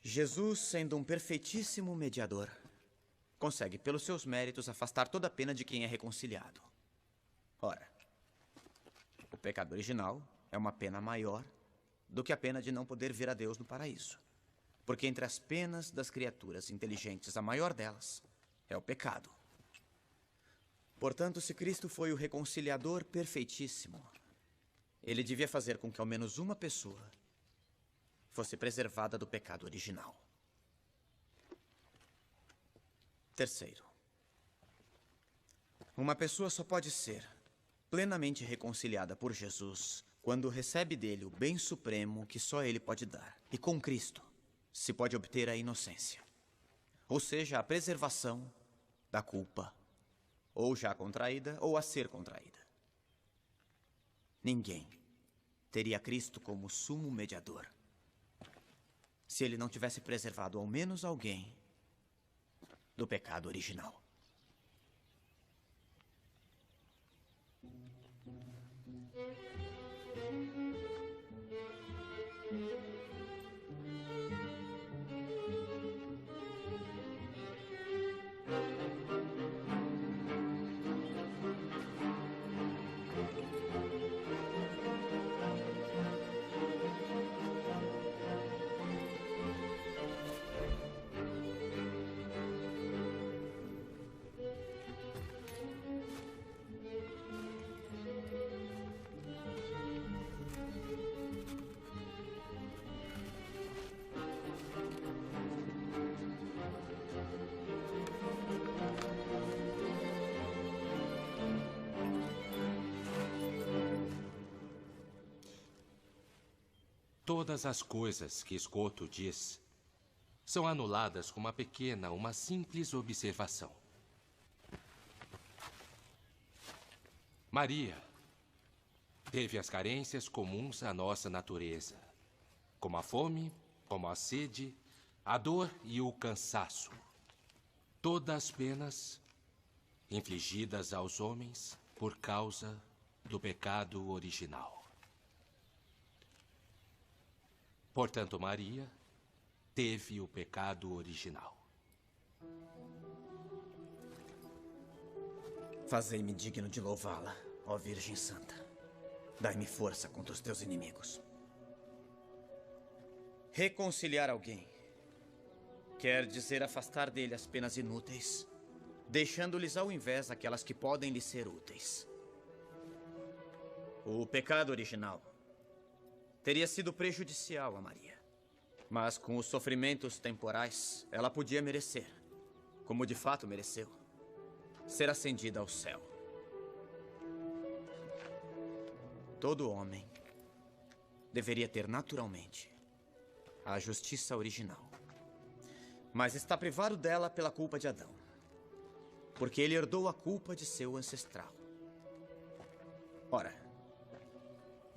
Jesus, sendo um perfeitíssimo mediador, consegue, pelos seus méritos, afastar toda a pena de quem é reconciliado. Ora, o pecado original é uma pena maior do que a pena de não poder ver a Deus no paraíso. Porque entre as penas das criaturas inteligentes, a maior delas é o pecado. Portanto, se Cristo foi o reconciliador perfeitíssimo, ele devia fazer com que ao menos uma pessoa fosse preservada do pecado original. Terceiro, uma pessoa só pode ser plenamente reconciliada por Jesus quando recebe dele o bem supremo que só ele pode dar. E com Cristo se pode obter a inocência, ou seja, a preservação da culpa, ou já contraída ou a ser contraída. Ninguém teria Cristo como sumo mediador se ele não tivesse preservado ao menos alguém do pecado original. Todas as coisas que Escoto diz são anuladas com uma simples observação. Maria teve as carências comuns à nossa natureza, como a fome, como a sede, a dor e o cansaço. Todas as penas infligidas aos homens por causa do pecado original. Portanto, Maria teve o pecado original. Fazei-me digno de louvá-la, ó Virgem Santa. Dai-me força contra os teus inimigos. Reconciliar alguém quer dizer afastar dele as penas inúteis, deixando-lhes ao invés aquelas que podem lhe ser úteis. O pecado original teria sido prejudicial a Maria, mas com os sofrimentos temporais, ela podia merecer, como de fato mereceu, ser ascendida ao céu. Todo homem deveria ter naturalmente a justiça original, mas está privado dela pela culpa de Adão, porque ele herdou a culpa de seu ancestral. Ora,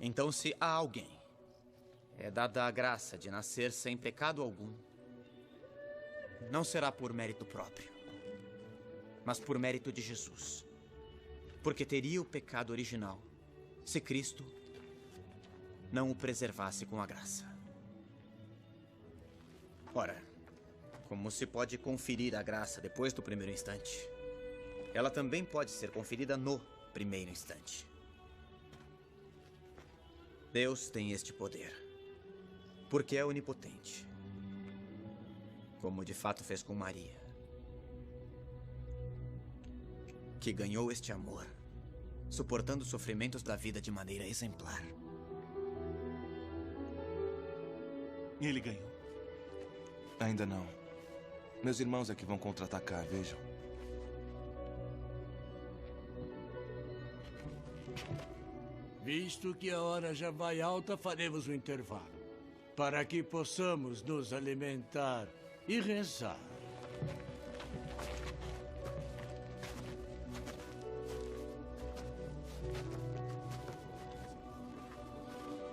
então se há alguém é dada a graça de nascer sem pecado algum, não será por mérito próprio, mas por mérito de Jesus, porque teria o pecado original se Cristo não o preservasse com a graça. Ora, como se pode conferir a graça depois do primeiro instante, ela também pode ser conferida no primeiro instante. Deus tem este poder, porque é onipotente, como de fato fez com Maria, que ganhou este amor, suportando os sofrimentos da vida de maneira exemplar. Ele ganhou. Ainda não. Meus irmãos é que vão contra-atacar, vejam. Visto que a hora já vai alta, faremos um intervalo, para que possamos nos alimentar e rezar.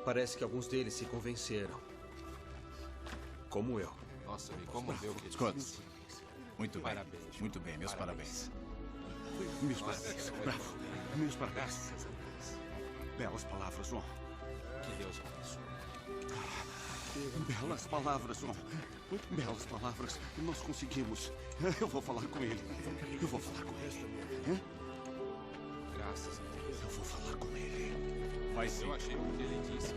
Parece que alguns deles se convenceram. Como eu. Nossa, me comoveu. Scott, muito bem. Parabéns. Muito bem, meus parabéns. Meus parabéns. Bravo. Meus parabéns. Belas palavras, João. Que Deus abençoe. Belas palavras, João. Belas palavras. Nós conseguimos. Eu vou falar com ele. Eu vou falar com ele. Graças a Deus. Eu vou falar com ele. Vai ser. Eu achei o que ele disse.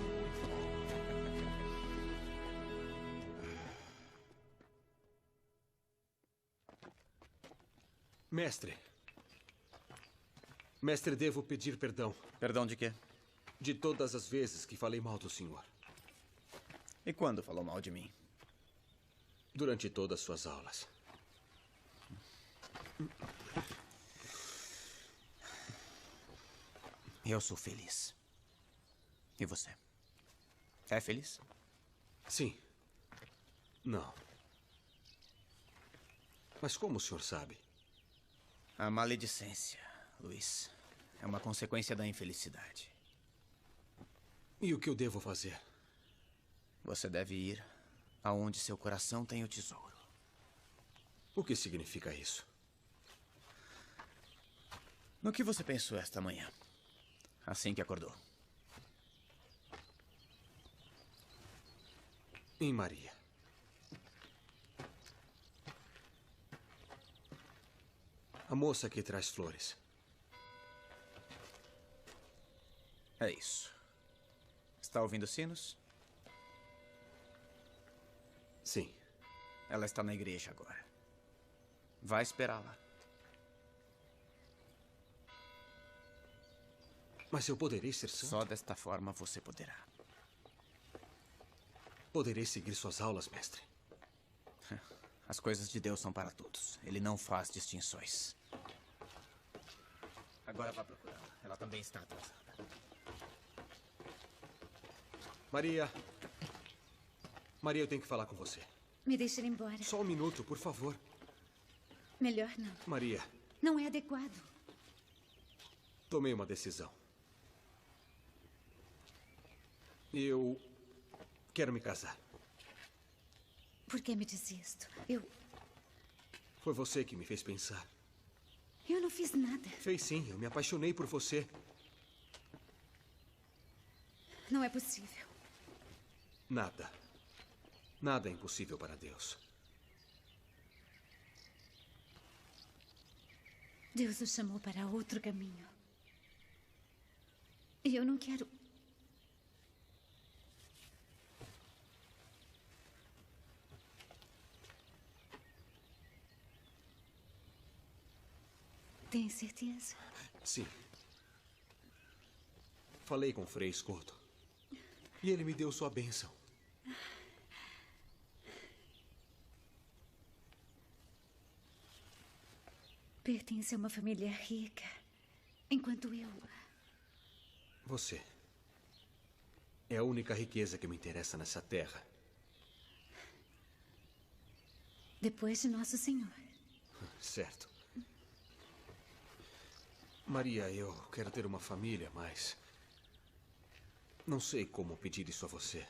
Mestre. Mestre, devo pedir perdão. Perdão de quê? De todas as vezes que falei mal do senhor. E quando falou mal de mim? Durante todas as suas aulas. Eu sou feliz. E você? É feliz? Sim. Não. Mas como o senhor sabe? A maledicência, Luiz, é uma consequência da infelicidade. E o que eu devo fazer? Você deve ir aonde seu coração tem o tesouro. O que significa isso? No que você pensou esta manhã, assim que acordou? Em Maria. A moça que traz flores. É isso. Está ouvindo sinos? Sim. Ela está na igreja agora. Vai esperá-la. Mas eu poderei ser santo? Só desta forma você poderá. Poderei seguir suas aulas, mestre? As coisas de Deus são para todos. Ele não faz distinções. Agora vá procurá-la. Ela também está atrasada. Maria. Maria, eu tenho que falar com você. Me deixe ir embora. Só um minuto, por favor. Melhor não. Maria. Não é adequado. Tomei uma decisão. Eu quero me casar. Por que me diz isto? Foi você que me fez pensar. Eu não fiz nada. Fez sim, eu me apaixonei por você. Não é possível. Nada. Nada é impossível para Deus. Deus o chamou para outro caminho. E eu não quero... Tem certeza? Sim. Falei com o Frei Escoto. E ele me deu sua bênção. Pertence a uma família rica, enquanto eu... Você é a única riqueza que me interessa nessa terra. Depois de Nosso Senhor. Certo. Maria, eu quero ter uma família, mas... não sei como pedir isso a você.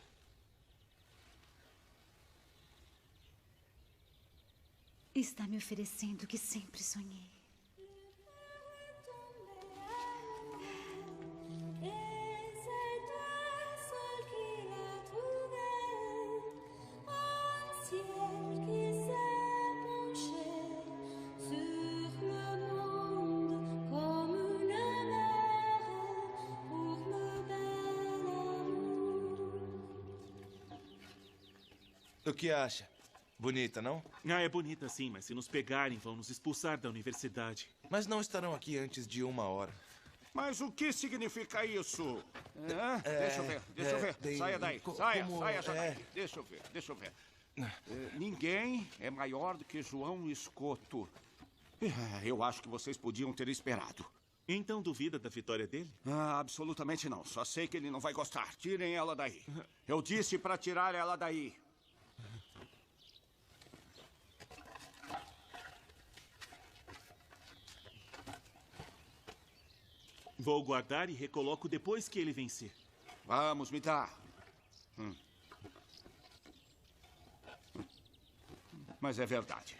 Está me oferecendo o que sempre sonhei. O que acha? Bonita, não? Ah, é bonita sim, mas se nos pegarem, vão nos expulsar da universidade. Mas não estarão aqui antes de 1 hora. Mas o que significa isso? Deixa eu ver. Saia daí. Saia já daí. Deixa eu ver. Ninguém é maior do que João Escoto. Eu acho que vocês podiam ter esperado. Então duvida da vitória dele? Absolutamente não. Só sei que ele não vai gostar. Tirem ela daí. Eu disse para tirar ela daí. Vou guardar e recoloco depois que ele vencer. Vamos, me dá. Mas é verdade.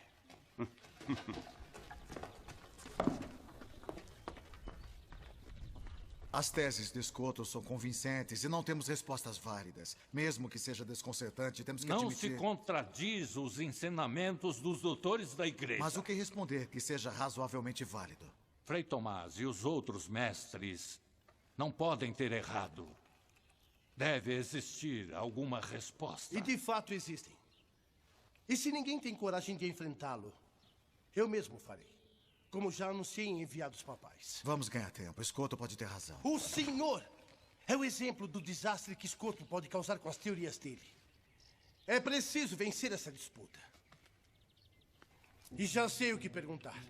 As teses de Escoto são convincentes e não temos respostas válidas. Mesmo que seja desconcertante, temos que admitir... Não se contradiz os ensinamentos dos doutores da igreja. Mas o que responder que seja razoavelmente válido? Frei Tomás e os outros mestres não podem ter errado. Deve existir alguma resposta. E de fato existem. E se ninguém tem coragem de enfrentá-lo, eu mesmo farei. Como já anunciei em enviados papais. Vamos ganhar tempo. Escoto pode ter razão. O senhor é o exemplo do desastre que Escoto pode causar com as teorias dele. É preciso vencer essa disputa. E já sei o que perguntar.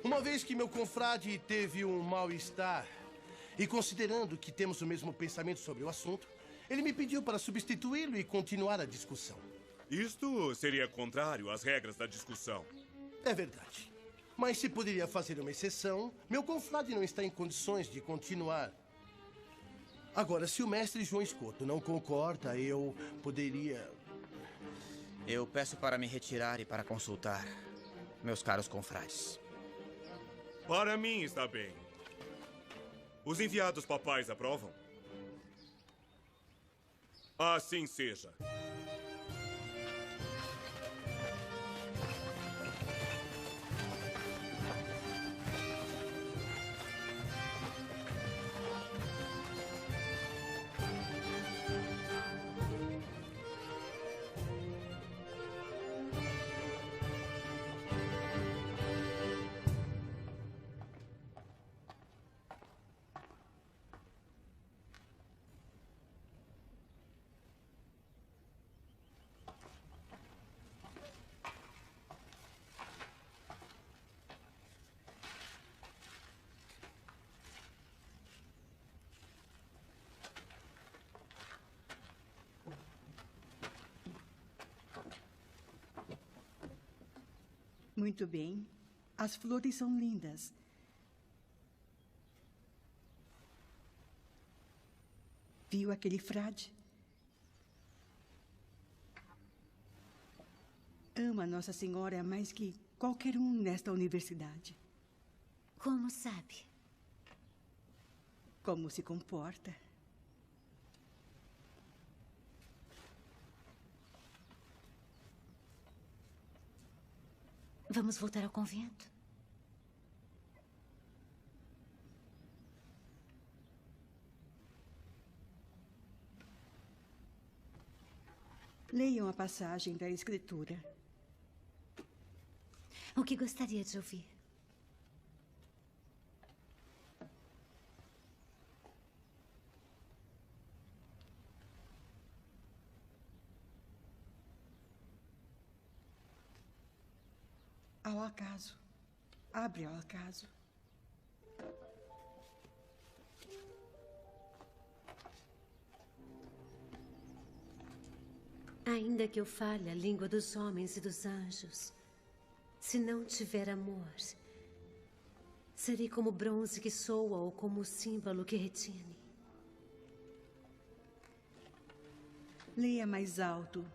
Uma vez que meu confrade teve um mal-estar, e considerando que temos o mesmo pensamento sobre o assunto, ele me pediu para substituí-lo e continuar a discussão. Isto seria contrário às regras da discussão. É verdade. Mas se poderia fazer uma exceção, meu confrade não está em condições de continuar. Agora, se o mestre João Escoto não concorda, eu poderia... Eu peço para me retirar e para consultar meus caros confrades. Para mim está bem. Os enviados papais aprovam? Assim seja. Muito bem. As flores são lindas. Viu aquele frade? Ama Nossa Senhora mais que qualquer um nesta universidade. Como sabe? Como se comporta. Vamos voltar ao convento? Leiam a passagem da Escritura. O que gostaria de ouvir? Ao acaso. Abre ao acaso. Ainda que eu fale a língua dos homens e dos anjos, se não tiver amor, serei como bronze que soa ou como símbolo que retine. Leia mais alto.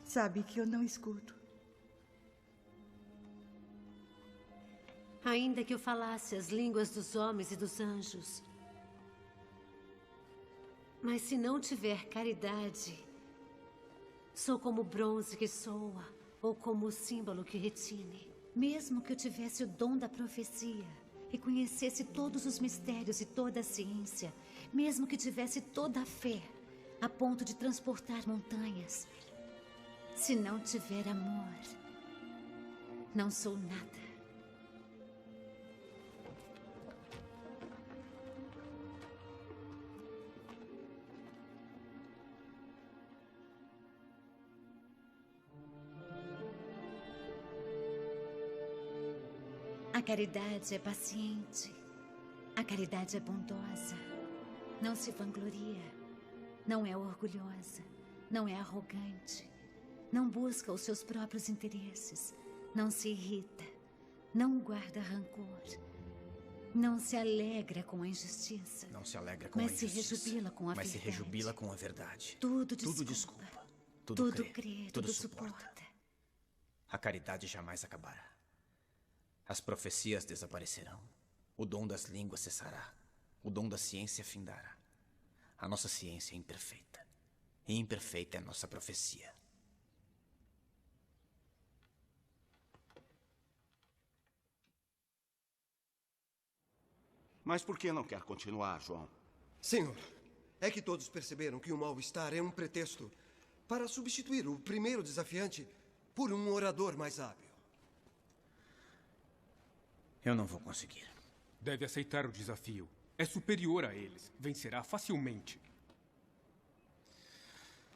Sabe que eu não escuto. Ainda que eu falasse as línguas dos homens e dos anjos, mas se não tiver caridade, Sou como o bronze que soa, ou como o símbolo que retine. Mesmo que eu tivesse o dom da profecia e conhecesse todos os mistérios e toda a ciência, mesmo que tivesse toda a fé, a ponto de transportar montanhas, se não tiver amor, não sou nada. A caridade é paciente. A caridade é bondosa. Não se vangloria. Não é orgulhosa. Não é arrogante. Não busca os seus próprios interesses. Não se irrita. Não guarda rancor. Não se alegra com a injustiça. Não se alegra com a injustiça. Mas se rejubila com a mas verdade. se rejubila com a verdade. Tudo Tudo desculpa. desculpa. Tudo crê. Tudo suporta. suporta. A caridade jamais acabará. As profecias desaparecerão. O dom das línguas cessará. O dom da ciência findará. A nossa ciência é imperfeita. E imperfeita é a nossa profecia. Mas por que não quer continuar, João? Senhor, é que todos perceberam que o mal-estar é um pretexto para substituir o primeiro desafiante por um orador mais hábil. Eu não vou conseguir. Deve aceitar o desafio. É superior a eles. Vencerá facilmente.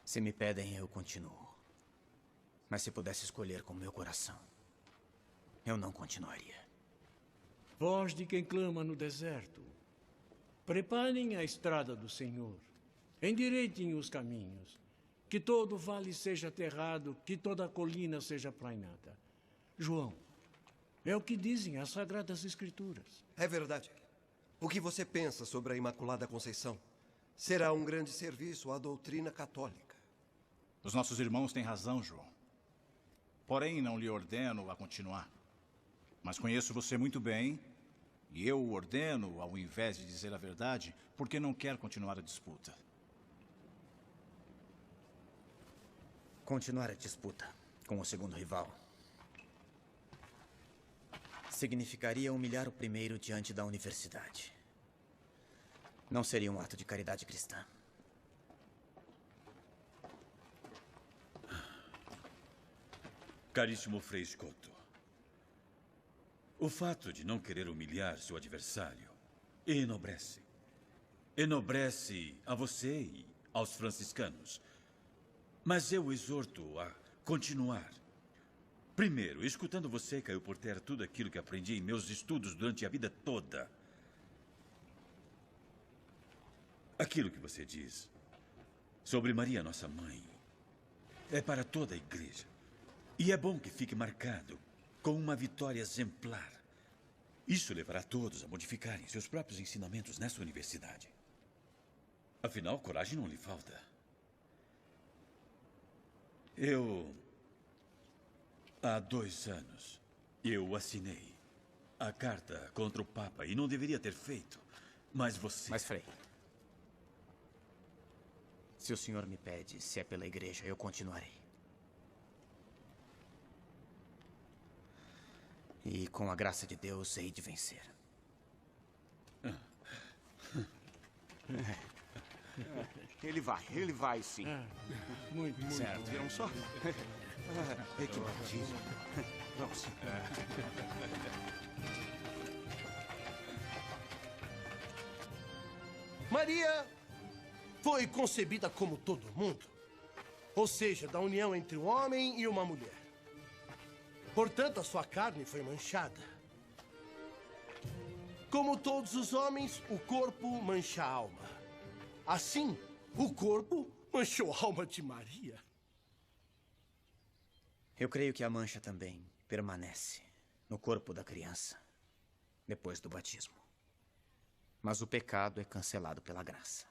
Se me pedem, eu continuo. Mas se pudesse escolher com meu coração, eu não continuaria. Voz de quem clama no deserto. Preparem a estrada do Senhor. Endireitem os caminhos. Que todo vale seja aterrado, que toda colina seja plainada. João, é o que dizem as Sagradas Escrituras. É verdade. O que você pensa sobre a Imaculada Conceição será um grande serviço à doutrina católica. Os nossos irmãos têm razão, João. Porém, não lhe ordeno a continuar. Mas conheço você muito bem, e eu o ordeno, ao invés de dizer a verdade, porque não quer continuar a disputa. Continuar a disputa com o segundo rival significaria humilhar o primeiro diante da universidade. Não seria um ato de caridade cristã. Caríssimo Frei Scotto, o fato de não querer humilhar seu adversário enobrece. Enobrece a você e aos franciscanos. Mas eu o exorto a continuar. Primeiro, escutando você, caiu por terra tudo aquilo que aprendi em meus estudos durante a vida toda. Aquilo que você diz sobre Maria, nossa mãe, é para toda a igreja. E é bom que fique marcado com uma vitória exemplar. Isso levará todos a modificarem seus próprios ensinamentos nessa universidade. Afinal, coragem não lhe falta. Há 2 anos, eu assinei a carta contra o Papa e não deveria ter feito, mas você... Mas, Frei, se o senhor me pede se é pela igreja, eu continuarei. E com a graça de Deus, hei de vencer. Ele vai sim. Muito certo. bom. Viram só? Que maravilha. Vamos. Maria foi concebida como todo mundo, ou seja, da união entre um homem e uma mulher. Portanto, a sua carne foi manchada. Como todos os homens, o corpo mancha a alma. Assim, o corpo manchou a alma de Maria. Eu creio que a mancha também permanece no corpo da criança depois do batismo. Mas o pecado é cancelado pela graça.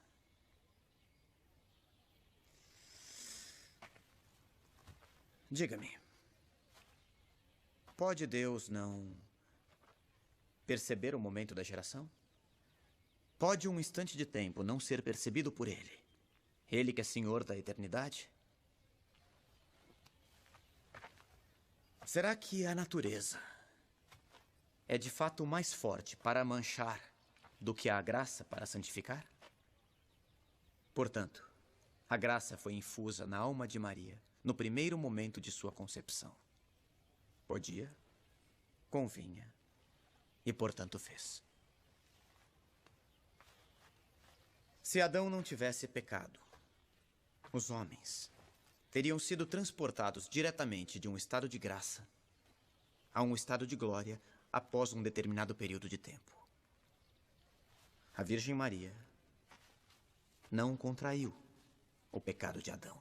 Diga-me, pode Deus não perceber o momento da geração? Pode um instante de tempo não ser percebido por Ele? Ele que é Senhor da eternidade? Será que a natureza é de fato mais forte para manchar do que a graça para santificar? Portanto, a graça foi infusa na alma de Maria no primeiro momento de sua concepção. Podia, convinha e, portanto, fez. Se Adão não tivesse pecado, os homens teriam sido transportados diretamente de um estado de graça a um estado de glória após um determinado período de tempo. A Virgem Maria não contraiu o pecado de Adão.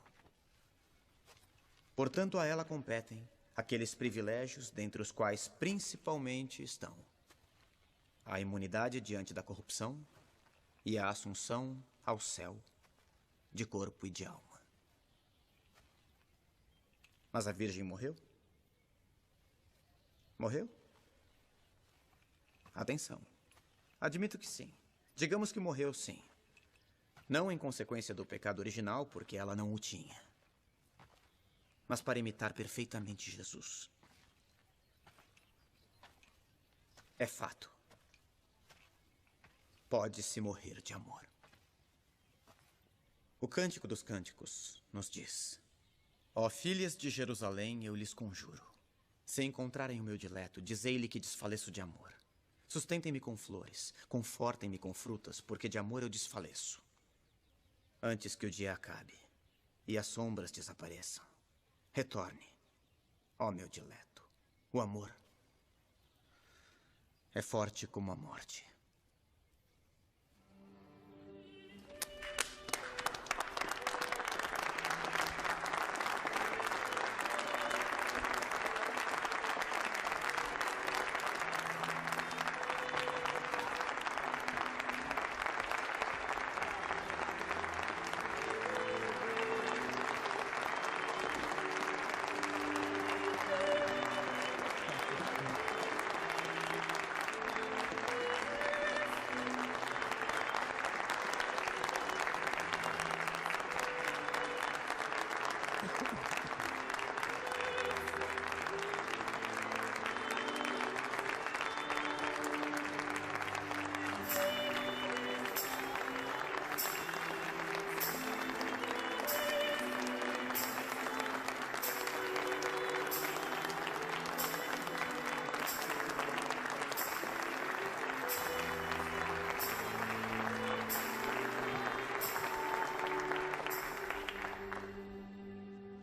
Portanto, a ela competem aqueles privilégios dentre os quais principalmente estão a imunidade diante da corrupção e a assunção ao céu de corpo e de alma. Mas a Virgem morreu? Morreu? Atenção. Admito que sim. Digamos que morreu, sim. Não em consequência do pecado original, porque ela não o tinha, mas para imitar perfeitamente Jesus. É fato. Pode-se morrer de amor. O Cântico dos Cânticos nos diz: ó filhas de Jerusalém, eu lhes conjuro, se encontrarem o meu dileto, dizei-lhe que desfaleço de amor. Sustentem-me com flores, confortem-me com frutas, porque de amor eu desfaleço. Antes que o dia acabe e as sombras desapareçam, retorne, ó meu dileto. O amor é forte como a morte.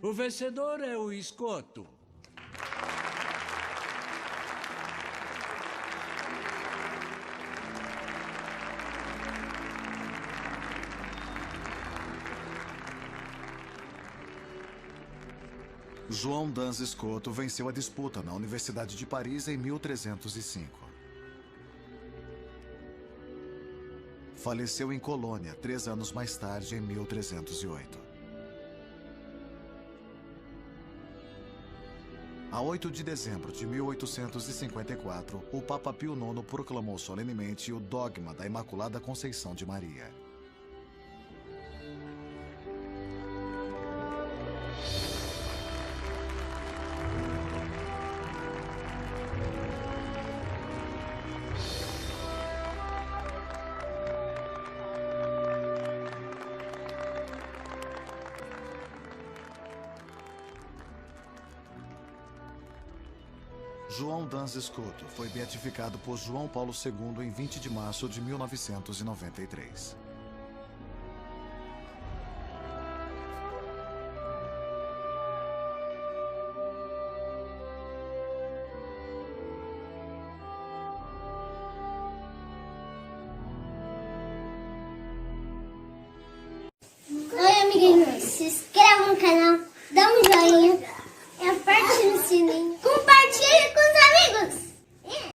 O vencedor é o escoto. João Dans Escoto venceu a disputa na Universidade de Paris em 1305. Faleceu em Colônia 3 anos mais tarde, em 1308. A 8 de dezembro de 1854, o Papa Pio IX proclamou solenemente o dogma da Imaculada Conceição de Maria. João Dans Escoto foi beatificado por João Paulo II em 20 de março de 1993. Oi, amiguinhos, se inscreva no canal, dá um joinha e aperte no sininho.